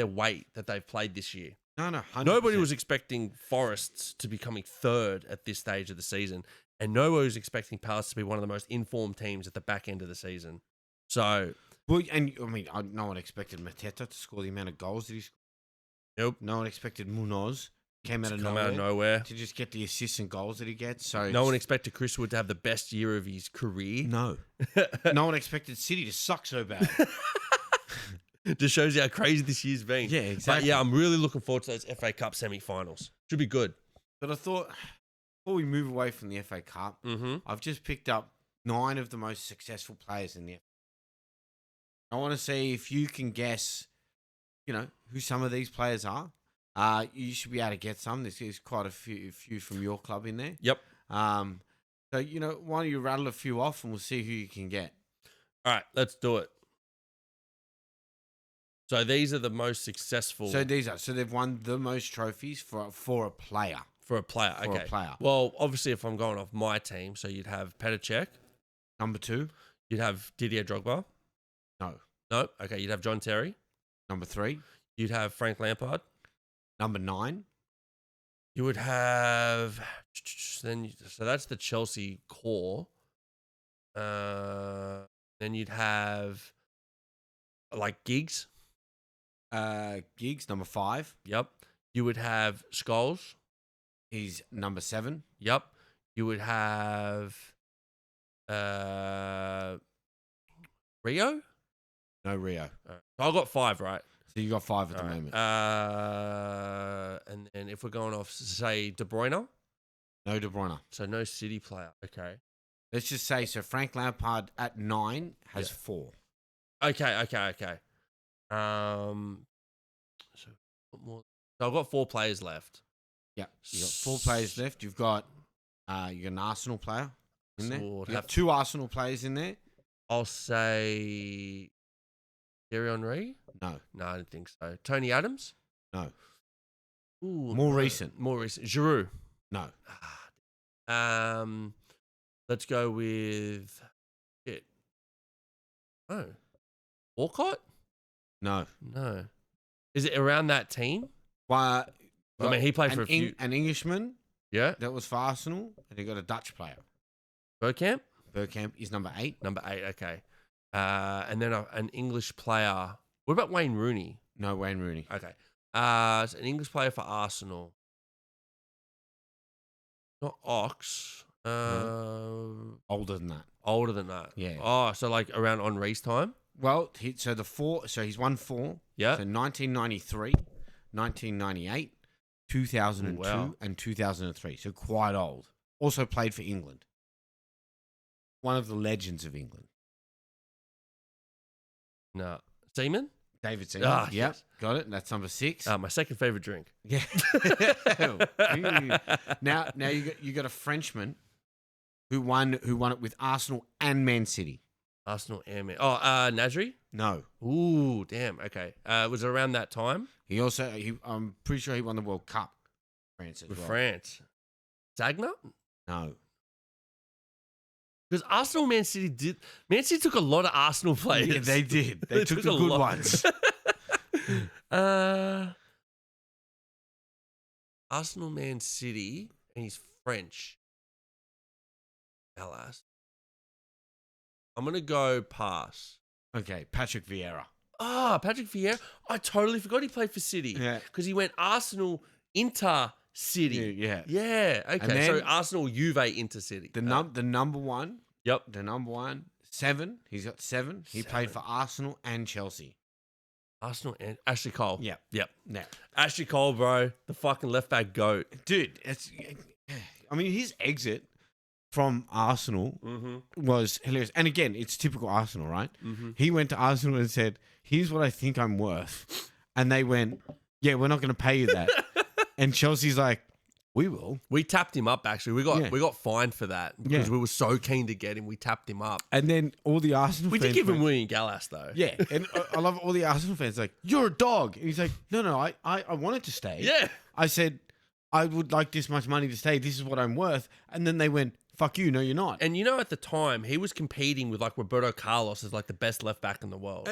S2: weight that they've played this year.
S1: No, 100%.
S2: Nobody was expecting Forests to be coming 3rd at this stage of the season, and nobody was expecting Palace to be one of the most informed teams at the back end of the season. So,
S1: Well, and I mean, no one expected Mateta to score the amount of goals that he scored.
S2: nope,
S1: No one expected Munoz came out of
S2: nowhere.
S1: to just get the assists and goals that he gets. So
S2: No one expected Chris Wood to have the best year of his career.
S1: No, no one expected City to suck so bad.
S2: Just shows you how crazy this year's been.
S1: Yeah, exactly.
S2: But yeah, I'm really looking forward to those FA Cup semi-finals. Should be good.
S1: But I thought before we move away from the FA Cup, I've just picked up 9 of the most successful players in the FA Cup. I want to see if you can guess, who some of these players are. You should be able to get some. There's quite a few from your club in there.
S2: Yep.
S1: So, why don't you rattle a few off and we'll see who you can get.
S2: All right, let's do it. So these are the most successful.
S1: So they've won the most trophies for a player.
S2: For a player,
S1: For
S2: okay.
S1: a player.
S2: Well, obviously, if I'm going off my team, so you'd have Petr Cech.
S1: Number 2.
S2: You'd have Didier Drogba.
S1: No.
S2: No? Okay, you'd have John Terry.
S1: Number 3.
S2: You'd have Frank Lampard.
S1: Number 9.
S2: You would have so that's the Chelsea core. Then you'd have like Giggs.
S1: Giggs, number 5.
S2: Yep. You would have Scholes.
S1: He's number 7.
S2: Yep. You would have Rio.
S1: No Rio.
S2: I got 5 right.
S1: So you got 5 at the moment.
S2: And then if we're going off, say De Bruyne.
S1: No De Bruyne.
S2: So no City player. Okay.
S1: Let's just say, so Frank Lampard at 9 has 4.
S2: Okay. So what more? So I've got 4 players left.
S1: Yeah, you got 4 players left. You've got an Arsenal player in there.
S2: So
S1: You got 2 Arsenal players in there.
S2: I'll say Thierry Henry.
S1: No,
S2: I don't think so. Tony Adams.
S1: no.
S2: Ooh,
S1: More recent.
S2: Giroud.
S1: No.
S2: Let's go with it. Oh, Walcott.
S1: No.
S2: Is it around that team?
S1: Well,
S2: I mean, he played for a few.
S1: an Englishman
S2: Yeah,
S1: that was for Arsenal, and you got a Dutch player.
S2: Bergkamp.
S1: Bergkamp is number 8.
S2: Number 8. Okay. And then an English player. What about Wayne Rooney?
S1: No, Wayne Rooney.
S2: Okay. So an English player for Arsenal. Not Ox.
S1: Older than that.
S2: Older than that.
S1: Yeah.
S2: Oh, so like around Henri's time.
S1: Well, so he's won 4.
S2: Yeah.
S1: So 1993, 1998, 2002,
S2: Wow.
S1: and 2003. So quite old. Also played for England. One of the legends of England.
S2: No. Seaman.
S1: David Seaman.
S2: Ah,
S1: Yep,
S2: yes.
S1: got it. That's number 6.
S2: My second favorite drink.
S1: Yeah. now you got a Frenchman who won it with Arsenal and Man City.
S2: Arsenal and Man. Oh, Nasri.
S1: No.
S2: Ooh, damn. Okay. Was it around that time
S1: I'm pretty sure he won the World Cup. France as
S2: with
S1: well.
S2: France? Sagna.
S1: No.
S2: Because Arsenal, Man City took a lot of Arsenal players.
S1: Yeah, they did. They took the good ones.
S2: Arsenal, Man City, and he's French. Alas. I'm going to go pass.
S1: Okay, Patrick Vieira.
S2: Patrick Vieira. I totally forgot he played for City.
S1: Yeah.
S2: Because he went Arsenal, Inter, City.
S1: Yeah.
S2: Yeah. Okay.
S1: And then-
S2: So Arsenal, Juve, Inter, City.
S1: The number 1.
S2: Yep.
S1: The number 1. 7. He's got 7. He played for Arsenal and Chelsea.
S2: Arsenal and Ashley Cole.
S1: Yep.
S2: Yep.
S1: Now,
S2: Ashley Cole, bro. The fucking left back goat.
S1: dude, his exit from Arsenal was hilarious. And again, it's typical Arsenal, right? He went to Arsenal and said, "Here's what I think I'm worth." And they went, "Yeah, we're not going to pay you that." And Chelsea's like, "We will."
S2: We tapped him up, actually. We got fined for that because we were so keen to get him. We tapped him up.
S1: And then all the Arsenal
S2: We
S1: fans
S2: did give him
S1: went,
S2: William Gallas, though.
S1: yeah, and I love all the Arsenal fans like, "You're a dog." And he's like, No, I wanted to stay.
S2: Yeah.
S1: I said, "I would like this much money to stay. This is what I'm worth." And then they went, "Fuck you, no, you're not."
S2: And at the time, he was competing with like Roberto Carlos as like the best left back in the world.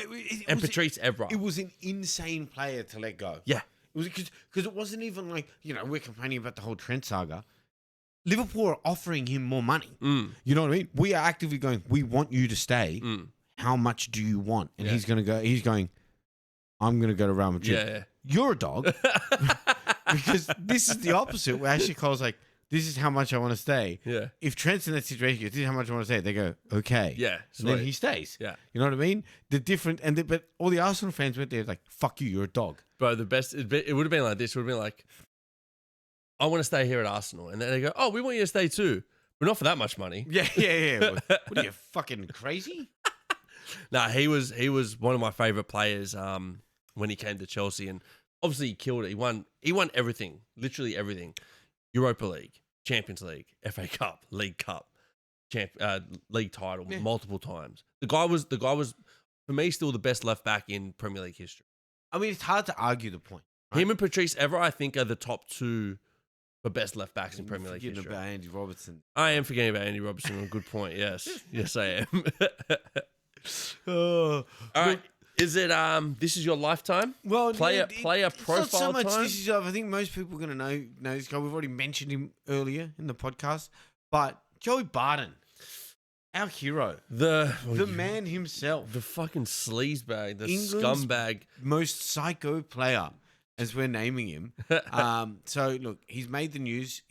S2: And Patrice Evra.
S1: It was an insane player to let go.
S2: Yeah.
S1: It was because it wasn't even like, we're complaining about the whole Trent saga. Liverpool are offering him more money. You know what I mean? We are actively going, "We want you to stay. How much do you want?" And he's going, "I'm going to go to Real Madrid."
S2: Yeah.
S1: You're a dog. Because this is the opposite, where Ashley Cole's like, "This is how much I want to stay."
S2: Yeah.
S1: If Trent's in that situation, "This is how much I want to stay," they go, "Okay."
S2: Yeah.
S1: And then
S2: Sweet.
S1: he stays.
S2: Yeah.
S1: You know what I mean? But all the Arsenal fans went there like, "Fuck you, you're a dog."
S2: Bro, the best, it would have been like this. It would have been like, "I want to stay here at Arsenal." And then they go, "Oh, we want you to stay too. But not for that much money."
S1: Yeah. What are you, fucking crazy?
S2: Nah, he was one of my favorite players when he came to Chelsea, and obviously he killed it. He won everything, literally everything. Europa League, Champions League, FA Cup, League Cup, league title multiple times. The guy was for me still the best left back in Premier League history.
S1: I mean, it's hard to argue the point. Right?
S2: Him and Patrice Evra, I think, are the top 2 for best left backs in Premier League
S1: Forgetting
S2: history.
S1: about Andy Robertson.
S2: I am forgetting about Andy Robertson. A good point. Yes, yes, I am.
S1: Oh,
S2: All right. Is it this is your lifetime?
S1: Well,
S2: player
S1: it's
S2: profile
S1: not so much
S2: time.
S1: this is. I think most people are going to know this guy. We've already mentioned him earlier in the podcast, but Joey Barton, our hero, the man himself,
S2: the fucking sleazebag, the
S1: England's
S2: scumbag,
S1: most psycho player, as we're naming him. So look, he's made the news.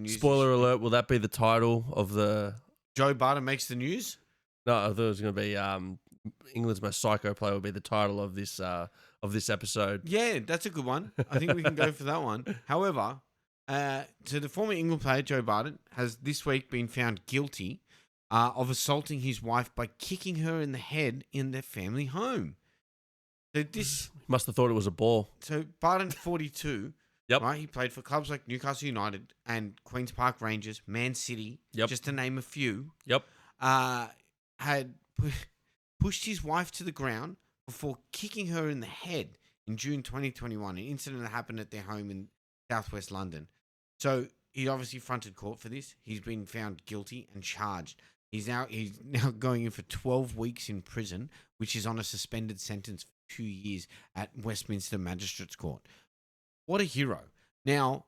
S2: Spoiler alert: will that be the title of the?
S1: Joe Barton makes the news?
S2: No, I thought it was going to be England's most psycho player will be the title of this episode.
S1: Yeah, that's a good one. I think we can go for that one. However, so the former England player Joe Barton has this week been found guilty of assaulting his wife by kicking her in the head in their family home. So this
S2: must have thought it was a ball.
S1: So Barton, 42.
S2: Yep.
S1: Right, he played for clubs like Newcastle United and Queen's Park Rangers, Man City.
S2: Yep.
S1: Just to name a few.
S2: Yep.
S1: Had pushed his wife to the ground before kicking her in the head in June 2021, an incident that happened at their home in southwest London. So he obviously fronted court for this. He's been found guilty and charged. He's now going in for 12 weeks in prison, which is on a suspended sentence for 2 years at Westminster Magistrates Court. What a hero. Now,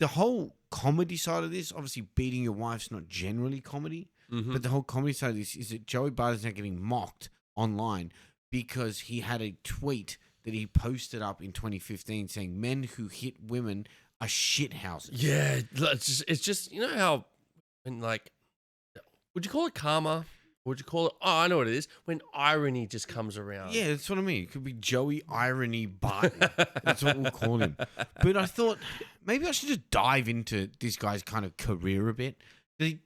S1: the whole comedy side of this, obviously beating your wife's not generally comedy, but the whole comedy side of this is that Joey Barton's now getting mocked online because he had a tweet that he posted up in 2015 saying men who hit women are shithouses.
S2: Yeah, it's just you know how when like, would you call it karma? Would you call it? Oh, I know what it is. When irony just comes around.
S1: Yeah, that's what I mean. It could be Joey Irony Barton. That's what we'll call him. But I thought maybe I should just dive into this guy's kind of career a bit. He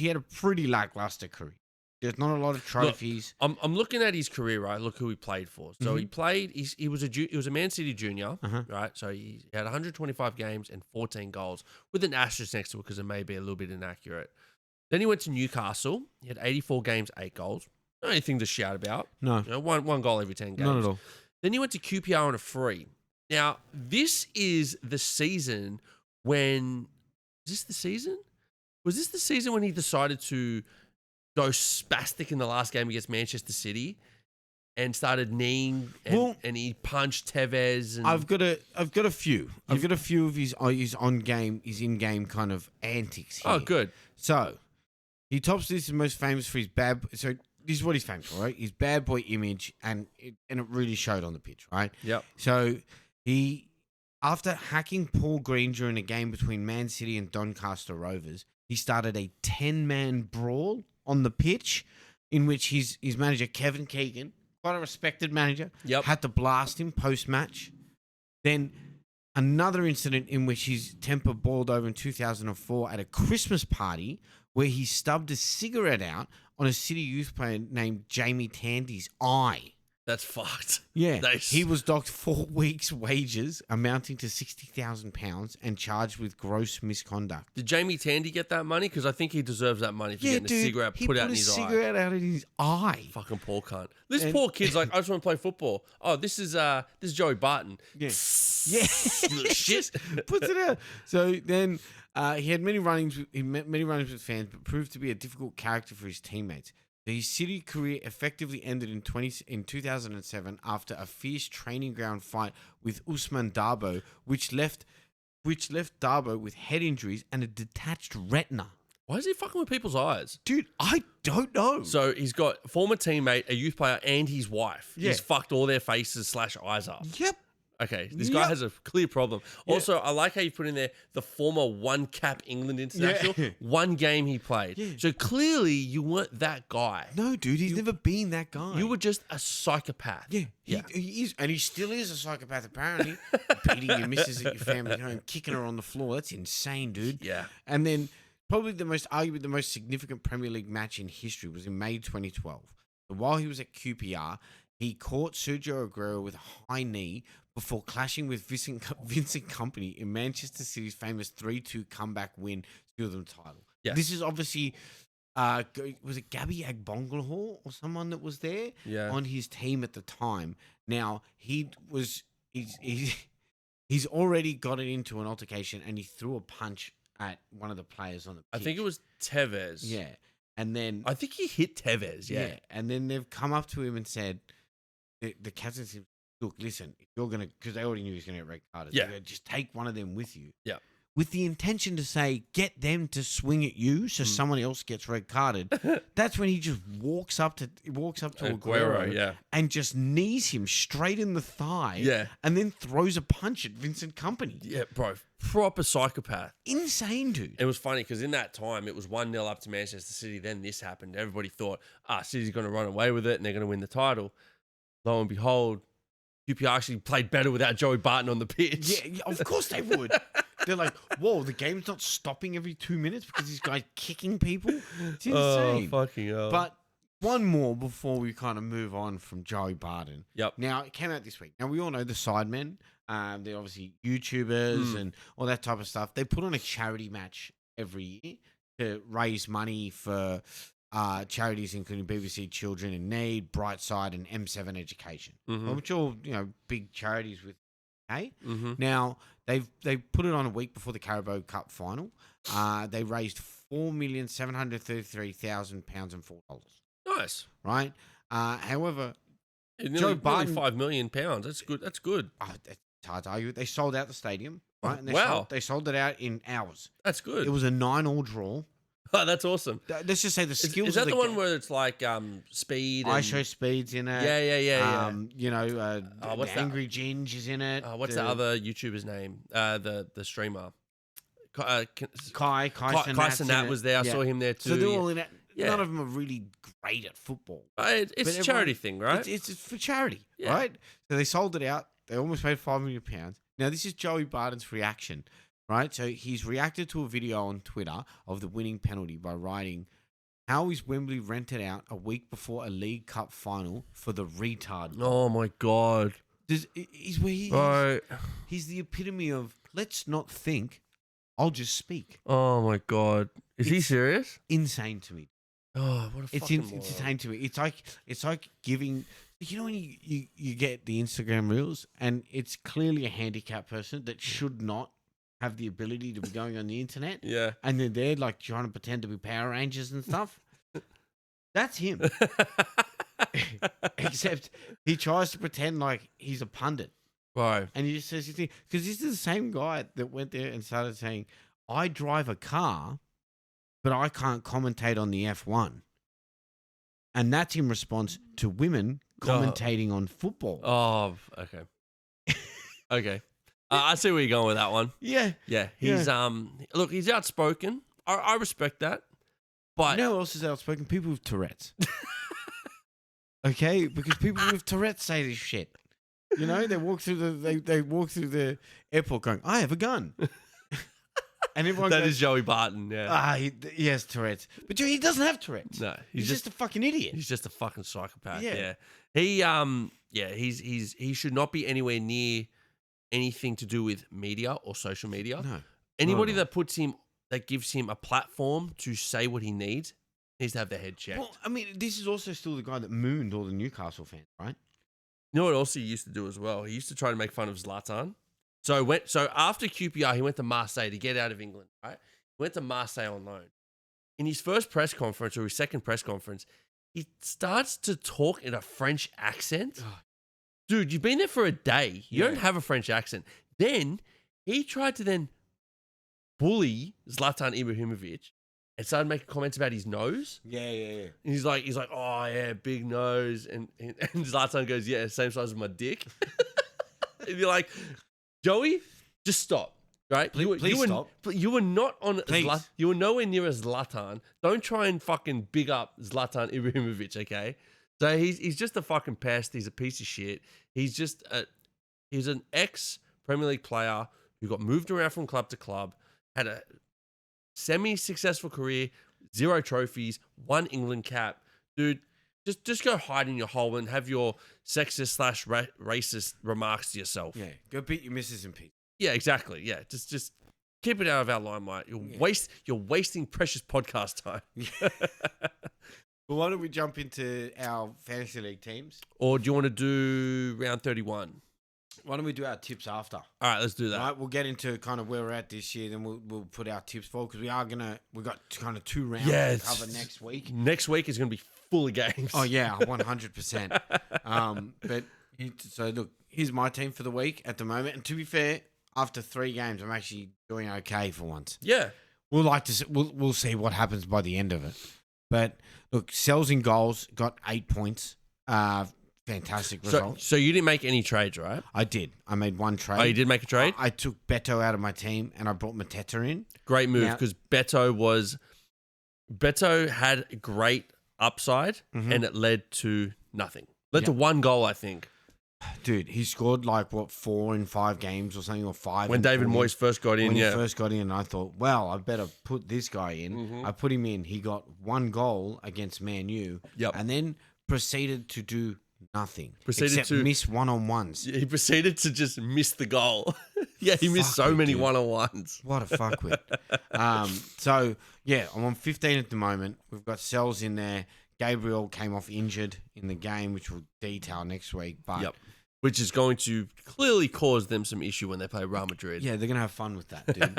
S1: had a pretty lackluster career. There's not a lot of trophies.
S2: Look, I'm looking at his career, right? Look who he played for. So he played. He was a Man City junior, right? So he had 125 games and 14 goals with an asterisk next to it because it may be a little bit inaccurate. Then he went to Newcastle. He had 84 games, 8 goals. Not anything to shout about.
S1: No,
S2: you know, one goal every 10 games.
S1: not at all.
S2: Then he went to QPR on a free. Now this is the season when. Is this the season? Was this the season when he decided to go spastic in the last game against Manchester City and started kneeing and he punched Tevez? And
S1: I've got a few. I've got a few of his in-game kind of antics here.
S2: Oh, good.
S1: So he tops this, is most famous for his bad. So this is what he's famous for, right? His bad boy image, and it really showed on the pitch, right?
S2: Yep.
S1: So after hacking Paul Green during a game between Man City and Doncaster Rovers, he started a 10-man brawl on the pitch in which his manager, Kevin Keegan, quite a respected manager, had to blast him post-match. Then another incident in which his temper boiled over in 2004 at a Christmas party where he stubbed a cigarette out on a City youth player named Jamie Tandy's eye.
S2: That's fucked.
S1: Yeah.
S2: Nice.
S1: He was docked 4 weeks' wages amounting to £60,000 and charged with gross misconduct.
S2: Did Jamie Tandy get that money? Because I think he deserves that money for getting a cigarette put out in his eye.
S1: He put a cigarette out in his eye.
S2: Fucking poor cunt. This poor kid's like, I just want to play football. Oh, this is Joey Barton.
S1: Yeah. Yeah.
S2: Shit.
S1: Puts it out. So then he had many run-ins with fans, but proved to be a difficult character for his teammates. His City career effectively ended in 2007 after a fierce training ground fight with Usman Darbo, which left Darbo with head injuries and a detached retina.
S2: Why is he fucking with people's eyes?
S1: Dude, I don't know.
S2: So he's got a former teammate, a youth player, and his wife. Yeah. He's fucked all their faces / eyes up.
S1: Yep.
S2: Okay, this guy has a clear problem. Yeah. Also, I like how you put in there the former one-cap England international. Yeah. One game he played. Yeah. So clearly you weren't that guy.
S1: No, dude, he's never been that guy.
S2: You were just a psychopath.
S1: Yeah, he is, and he still is a psychopath apparently. Beating your missus at your family home, kicking her on the floor. That's insane, dude.
S2: Yeah.
S1: And then probably arguably the most significant Premier League match in history was in May 2012. So while he was at QPR, he caught Sergio Aguero with a high knee before clashing with Vincent Kompany in Manchester City's famous 3-2 comeback win to steal the title.
S2: Yes.
S1: This is obviously, was it Gabby Agbonglahor or someone that was there on his team at the time? Now, he's already got it into an altercation and he threw a punch at one of the players on the pitch.
S2: I think it was Tevez.
S1: Yeah. And then
S2: I think he hit Tevez, yeah.
S1: And then they've come up to him and said, the captain said, look, listen, if you're gonna, because they already knew he was gonna get red carded.
S2: Yeah.
S1: They go, just take one of them with you.
S2: Yeah.
S1: With the intention to say, get them to swing at you so someone else gets red carded. That's when he just walks up to Aguero, and just knees him straight in the thigh, and then throws a punch at Vincent Kompany.
S2: Yeah, bro, proper psychopath.
S1: Insane, dude.
S2: It was funny because in that time it was 1-0 up to Manchester City. Then this happened. Everybody thought, City's going to run away with it and they're going to win the title. Lo and behold, QPR actually played better without Joey Barton on the pitch.
S1: Yeah, of course they would. They're like, whoa, the game's not stopping every 2 minutes because this guy's kicking people. It's insane.
S2: Oh, fucking hell.
S1: But one more before we kind of move on from Joey Barton.
S2: Yep.
S1: Now, it came out this week. Now, we all know the Sidemen. They're obviously YouTubers and all that type of stuff. They put on a charity match every year to raise money for charities including BBC Children in Need, Brightside, and M7 Education, which are all, big charities with. Hey, now they put it on a week before the Carabao Cup final. They raised £4,733,000 and $4.
S2: Nice,
S1: right? However,
S2: Joe Barton, £5 million. That's good. That's good.
S1: It's hard to argue. They sold out the stadium, right? And they sold it out in hours.
S2: That's good.
S1: It was a 9-all draw.
S2: Oh, that's awesome.
S1: Let's just say the skills.
S2: Is that the one where it's like speed?
S1: I show speeds in it.
S2: Yeah.
S1: What's Angry Ginge is in it.
S2: What's the other YouTuber's name? The streamer.
S1: Kai
S2: Sanat was there. I saw him there too.
S1: So they're all in it. Yeah. None of them are really great at football.
S2: It's a charity thing, right?
S1: It's for charity, right? So they sold it out. They almost made £5 million. Now this is Joey Barton's reaction. Right, so he's reacted to a video on Twitter of the winning penalty by writing, "How is Wembley rented out a week before a League Cup final for the retard?"
S2: Oh my god!
S1: He's the epitome of let's not think, I'll just speak.
S2: Oh my god! Is he serious?
S1: Insane to me.
S2: Oh, what a fucking
S1: it's insane to me. It's like giving. When you get the Instagram reels and it's clearly a handicapped person that should not have the ability to be going on the internet.
S2: Yeah.
S1: And then they're like trying to pretend to be Power Rangers and stuff. That's him. Except he tries to pretend like he's a pundit.
S2: Right.
S1: And he just says, because this is the same guy that went there and started saying, I drive a car, but I can't commentate on the F1. And that's in response to women commentating on football.
S2: Oh, okay. Okay. I see where you're going with that one.
S1: Yeah.
S2: Yeah. He's look, he's outspoken. I respect that. But
S1: you know who else is outspoken? People with Tourette's. Okay? Because people with Tourette's say this shit. They walk through the airport going, I have a gun. And everyone
S2: that
S1: goes,
S2: is Joey Barton, yeah.
S1: He has Tourette's. But he doesn't have Tourette's.
S2: No.
S1: He's just a fucking idiot.
S2: He's just a fucking psychopath.
S1: Yeah.
S2: He he should not be anywhere near anything to do with media or social media.
S1: No.
S2: Anybody that gives him a platform to say what he needs to have their head checked.
S1: Well, I mean, this is also still the guy that mooned all the Newcastle fans, right?
S2: You know what else he used to do as well? He used to try to make fun of Zlatan. So after QPR, he went to Marseille to get out of England, right? He went to Marseille on loan. In his first press conference or his second press conference, he starts to talk in a French accent. Oh. Dude, you've been there for a day. You don't have a French accent. Then he tried to bully Zlatan Ibrahimovic and started making comments about his nose.
S1: Yeah. And
S2: he's like, oh yeah, big nose. And Zlatan goes, yeah, same size as my dick. And you're like, Joey, just stop. Right?
S1: Please stop.
S2: You were not on
S1: Zlatan.
S2: You were nowhere near a Zlatan. Don't try and fucking big up Zlatan Ibrahimovic, okay? So he's just a fucking pest. He's a piece of shit. He's an ex-Premier League player who got moved around from club to club, had a semi-successful career, 0 trophies, 1 England cap. Dude, just go hide in your hole and have your sexist/racist remarks to yourself.
S1: Yeah, go beat your missus in peace.
S2: Yeah, exactly. Yeah, just keep it out of our limelight. You're wasting precious podcast time.
S1: Well, why don't we jump into our fantasy league teams?
S2: Or do you want to do round 31?
S1: Why don't we do our tips after?
S2: All right, let's do that.
S1: Right, we'll get into kind of where we're at this year, then we'll put our tips for because we've got kind of 2 rounds to cover next week.
S2: Next week is going to be full of games.
S1: Oh yeah, 100%. So look, here's my team for the week at the moment, and to be fair, after 3 games, I'm actually doing okay for once.
S2: Yeah,
S1: we'll see what happens by the end of it. But look, Sells in goals got 8 points. Fantastic result.
S2: So you didn't make any trades, right?
S1: I did. I made 1 trade.
S2: Oh, you did make a trade?
S1: I took Beto out of my team and I brought Mateta in.
S2: Great move because Beto had great upside and it led to nothing. Led to 1 goal, I think.
S1: Dude, he scored 4 in 5 games or something, or 5.
S2: When David Moyes first got in,
S1: When he first got in, I thought, well, I better put this guy in. I put him in. He got 1 goal against Man U. And then proceeded to do nothing. Except miss one-on-ones.
S2: He proceeded to just miss the goal. He missed so many one-on-ones.
S1: What a fuckwit. So, yeah, I'm on 15 at the moment. We've got Sells in there. Gabriel came off injured in the game, which we'll detail next week. But
S2: which is going to clearly cause them some issue when they play Real Madrid.
S1: Yeah, they're going to have fun with that, dude.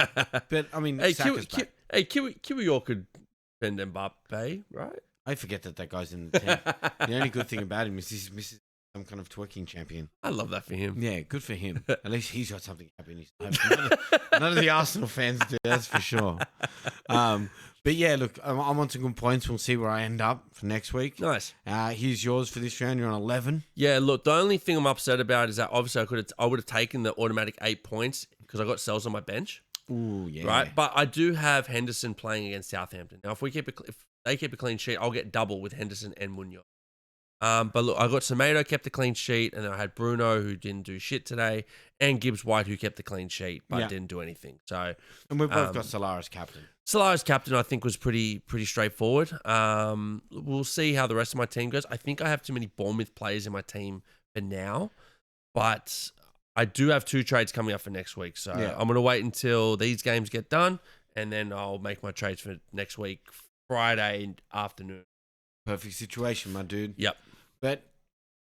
S1: But, I mean,
S2: Kiwior could defend Mbappe, right?
S1: I forget that guy's in the team. The only good thing about him is he's missing some kind of twerking champion.
S2: I love that for him.
S1: Yeah, good for him. At least he's got something happening. None of the Arsenal fans do, that's for sure. But yeah, look, I'm on some good points. We'll see where I end up for next week.
S2: Nice.
S1: Here's yours for this round. You're on 11.
S2: Yeah, look, the only thing I'm upset about is that obviously I would have taken the automatic 8 points because I got Sells on my bench.
S1: Ooh, yeah.
S2: Right, but I do have Henderson playing against Southampton. Now, if they keep a clean sheet, I'll get double with Henderson and Munoz. But look, I got Semedo kept a clean sheet, and then I had Bruno who didn't do shit today, and Gibbs White who kept the clean sheet but didn't do anything. So,
S1: and we've both got Salah as captain.
S2: Salah's captain, I think, was pretty straightforward. We'll see how the rest of my team goes. I think I have too many Bournemouth players in my team for now, but I do have 2 trades coming up for next week. So I'm going to wait until these games get done, and then I'll make my trades for next week, Friday afternoon.
S1: Perfect situation, my dude.
S2: Yep.
S1: But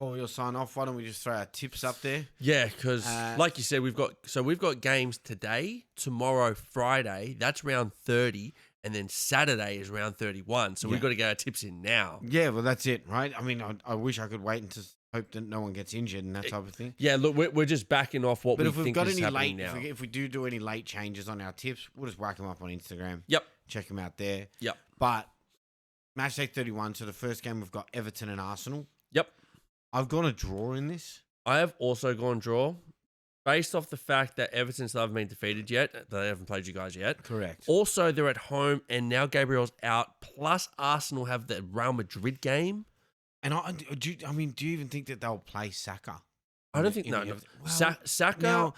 S1: before we'll sign off, why don't we just throw our tips up there?
S2: Yeah, because like you said, we've got games today, tomorrow, Friday. That's round 30, and then Saturday is round 31. So we've got to get our tips in now.
S1: Yeah, well, that's it, right? I mean, I wish I could wait and just hope that no one gets injured and that type of thing.
S2: Yeah, look, we're just backing off what we think is happening now.
S1: If we do any late changes on our tips, we'll just whack them up on Instagram.
S2: Yep.
S1: Check them out there.
S2: Yep.
S1: But match day 31, so the first game we've got Everton and Arsenal.
S2: Yep.
S1: I've gone a draw in this.
S2: I have also gone draw based off the fact that Everton still haven't been defeated yet. They haven't played you guys yet.
S1: Correct.
S2: Also, they're at home, and now Gabriel's out. Plus, Arsenal have the Real Madrid game.
S1: And do you even think that they'll play Saka?
S2: I don't think no. Saka,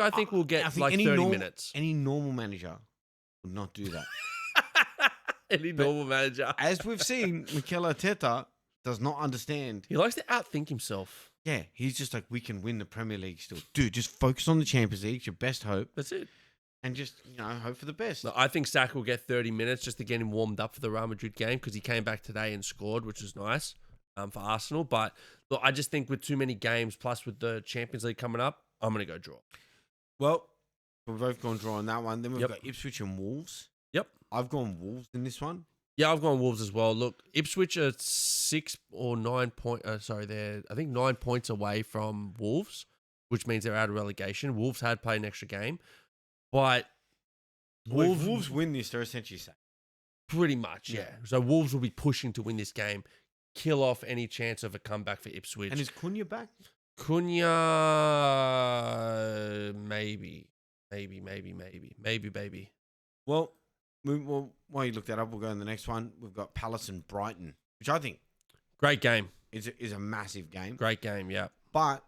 S2: I think will get 30 minutes.
S1: Any normal manager would not do that.
S2: Normal manager.
S1: As we've seen, Mikel Arteta does not understand.
S2: He likes to outthink himself.
S1: Yeah, he's just like, we can win the Premier League still. Dude, just focus on the Champions League. It's your best hope.
S2: That's it.
S1: And just, hope for the best.
S2: No, I think Saka will get 30 minutes just to get him warmed up for the Real Madrid game because he came back today and scored, which was nice for Arsenal. But look, I just think with too many games, plus with the Champions League coming up, I'm going to go draw.
S1: Well, we've both gone draw on that one. Then we've got Ipswich and Wolves.
S2: Yep.
S1: I've gone Wolves in this one.
S2: Yeah, I've gone Wolves as well. Look, Ipswich are 6 or 9 points. They're I think 9 points away from Wolves, which means they're out of relegation. Wolves had played an extra game, but
S1: Wolves win this, they're essentially safe.
S2: Pretty much, yeah. So Wolves will be pushing to win this game, kill off any chance of a comeback for Ipswich.
S1: And is Cunha back?
S2: Cunha, maybe.
S1: Well, while you look that up, we'll go in the next one. We've got Palace and Brighton, which I think
S2: great game
S1: is a massive game.
S2: Great game, yeah.
S1: But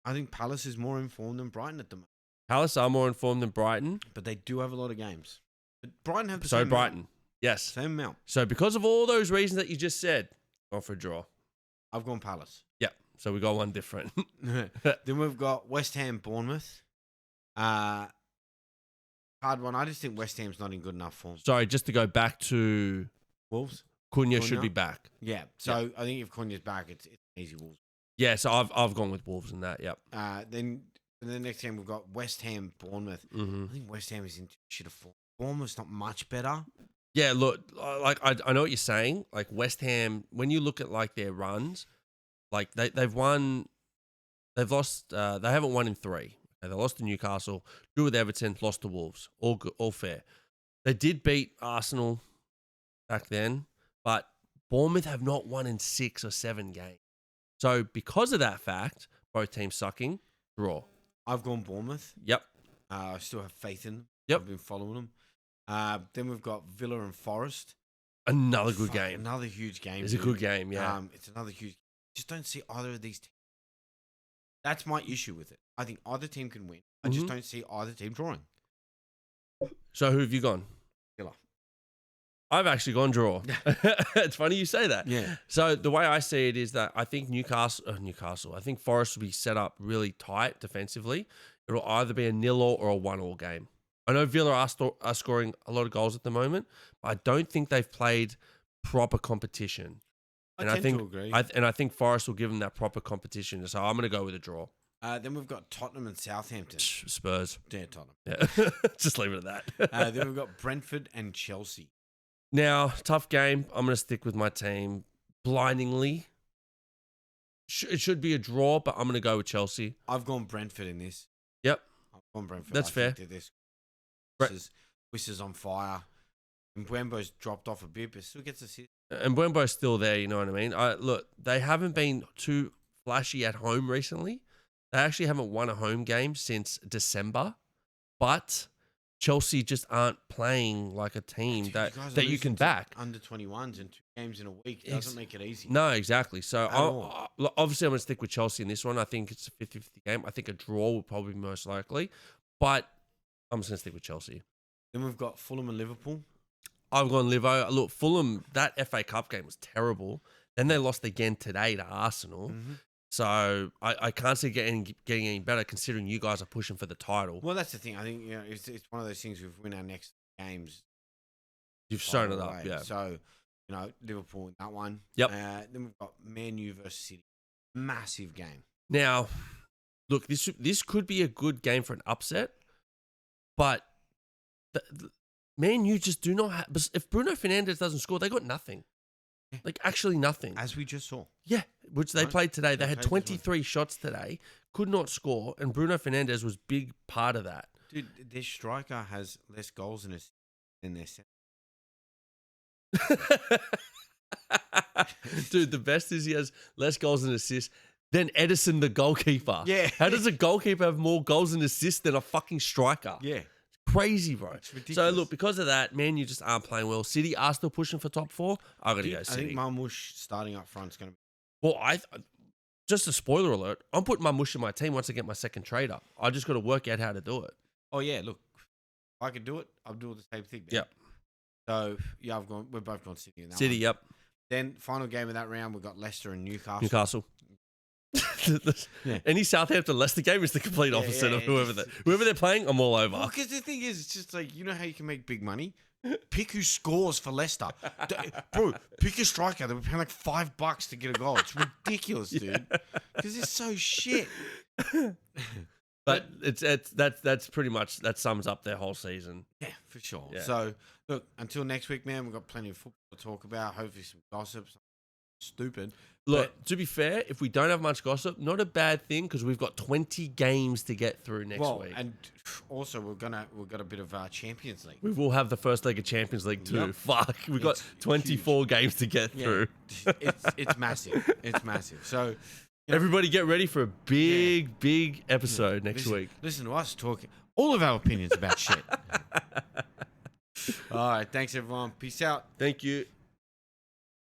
S1: I think Palace is more informed than Brighton at the moment.
S2: Palace are more informed than Brighton,
S1: but they do have a lot of games. But Brighton have the
S2: same.
S1: So
S2: Brighton,
S1: amount.
S2: Yes,
S1: same amount.
S2: So because of all those reasons that you just said, gone for a draw.
S1: I've gone Palace.
S2: Yeah, so we got one different.
S1: Then we've got West Ham, Bournemouth. Hard one. I just think West Ham's not in good enough form.
S2: Sorry, just to go back to
S1: Wolves.
S2: Cunha should be back.
S1: Yeah. So I think if Cunha's back, it's easy Wolves.
S2: Yeah. So I've gone with Wolves in that. Yep.
S1: Then And the next game we've got West Ham, Bournemouth.
S2: Mm-hmm.
S1: I think West Ham is in shit of form. Bournemouth's not much better.
S2: Yeah, look, like I know what you're saying. Like West Ham, when you look at like their runs, like they've lost. They haven't won in 3. They lost to Newcastle, drew with Everton, lost to Wolves. All good, all fair. They did beat Arsenal back then, but Bournemouth have not won in 6 or 7 games. So because of that fact, both teams sucking, draw.
S1: I've gone Bournemouth.
S2: Yep.
S1: I still have faith in them.
S2: Yep.
S1: I've been following them. Then we've got Villa and Forest.
S2: Another good game.
S1: Another huge game.
S2: It's a good game, yeah.
S1: It's another huge. Just don't see either of these teams. That's my issue with it. I think either team can win. I just don't see either team drawing.
S2: So who have you gone?
S1: Villa.
S2: I've actually gone draw. It's funny you say that.
S1: Yeah.
S2: So the way I see it is that I think Newcastle, I think Forest will be set up really tight defensively. It'll either be a 0-0 or a 1-1 game. I know Villa are scoring a lot of goals at the moment, but I don't think they've played proper competition.
S1: I tend to agree.
S2: I think Forest will give them that proper competition. So I'm going to go with a draw.
S1: Then we've got Tottenham and Southampton.
S2: Spurs.
S1: Yeah, Tottenham.
S2: Yeah. Just leave it at that.
S1: Then we've got Brentford and Chelsea.
S2: Now, tough game. I'm going to stick with my team blindingly. It should be a draw, but I'm going to go with Chelsea.
S1: I've gone Brentford in this.
S2: Yep.
S1: I've gone Brentford.
S2: That's fair.
S1: Whistler's on fire. And Mbeumo's dropped off a bit, but still gets assist.
S2: And Mbeumo's still there, you know what I mean? Look, they haven't been too flashy at home recently. They actually haven't won a home game since December. But Chelsea just aren't playing like a team that you can back.
S1: Under 21s and 2 games in a week doesn't make it easy.
S2: No, exactly. So obviously I'm going to stick with Chelsea in this one. I think it's a 50-50 game. I think a draw will probably be most likely. But I'm just going to stick with Chelsea.
S1: Then we've got Fulham and Liverpool.
S2: I've gone Livo. Look, Fulham, that FA Cup game was terrible. Then they lost again today to Arsenal. Mm-hmm. So I can't see getting any better considering you guys are pushing for the title.
S1: Well, that's the thing. I think it's one of those things. If we win our next games,
S2: you've shown it up. Yeah.
S1: So Liverpool in that one.
S2: Yep.
S1: Then we've got Man U versus City. Massive game.
S2: Now, look, this could be a good game for an upset, but Man U just do not have. If Bruno Fernandes doesn't score, they got nothing. Yeah. Like actually nothing.
S1: As we just saw.
S2: Yeah, which they played today. They had 23 shots today, could not score, and Bruno Fernandes was big part of that.
S1: Dude, their striker has less goals than their center.
S2: Dude, the best is he has less goals and assists than Edison, the goalkeeper.
S1: Yeah.
S2: How does a goalkeeper have more goals and assists than a fucking striker?
S1: Yeah.
S2: Crazy, bro.
S1: It's ridiculous.
S2: So, look, because of that, man, you just aren't playing well. City are still pushing for top 4. I'm going to go City.
S1: I think Marmoush starting up front is going to be...
S2: Well, just a spoiler alert, I'm putting Marmoush in my team once I get my second trader. I just got to work out how to do it.
S1: Oh, yeah, look. If I could do it, I'll do the same thing. Man.
S2: Yep.
S1: So, yeah, we're both gone City in that
S2: City,
S1: one.
S2: yep.
S1: Then, final game of that round, we've got Leicester and Newcastle.
S2: Newcastle.
S1: Yeah.
S2: Any Southampton Leicester game is the complete opposite of whoever they're playing. I'm all over.
S1: Well, because the thing is, it's just like, you know how you can make big money? Pick who scores for Leicester. Bro, pick a striker. They're paying like $5 to get a goal. It's ridiculous, dude. Because it's so shit.
S2: But that's pretty much, that sums up their whole season.
S1: Yeah, for sure.
S2: Yeah.
S1: So, look, until next week, man, we've got plenty of football to talk about. Hopefully some gossip, stupid.
S2: Look, to be fair, if we don't have much gossip, not a bad thing because we've got 20 games to get through next week.
S1: And also we've got a bit of Champions League.
S2: We will have the first leg of Champions League too.
S1: Yep.
S2: Fuck, we've got 24 games to get through.
S1: It's massive. It's massive. So
S2: everybody get ready for a big episode next week.
S1: Listen to us talking all of our opinions about shit. All right, thanks everyone. Peace out.
S2: Thank you.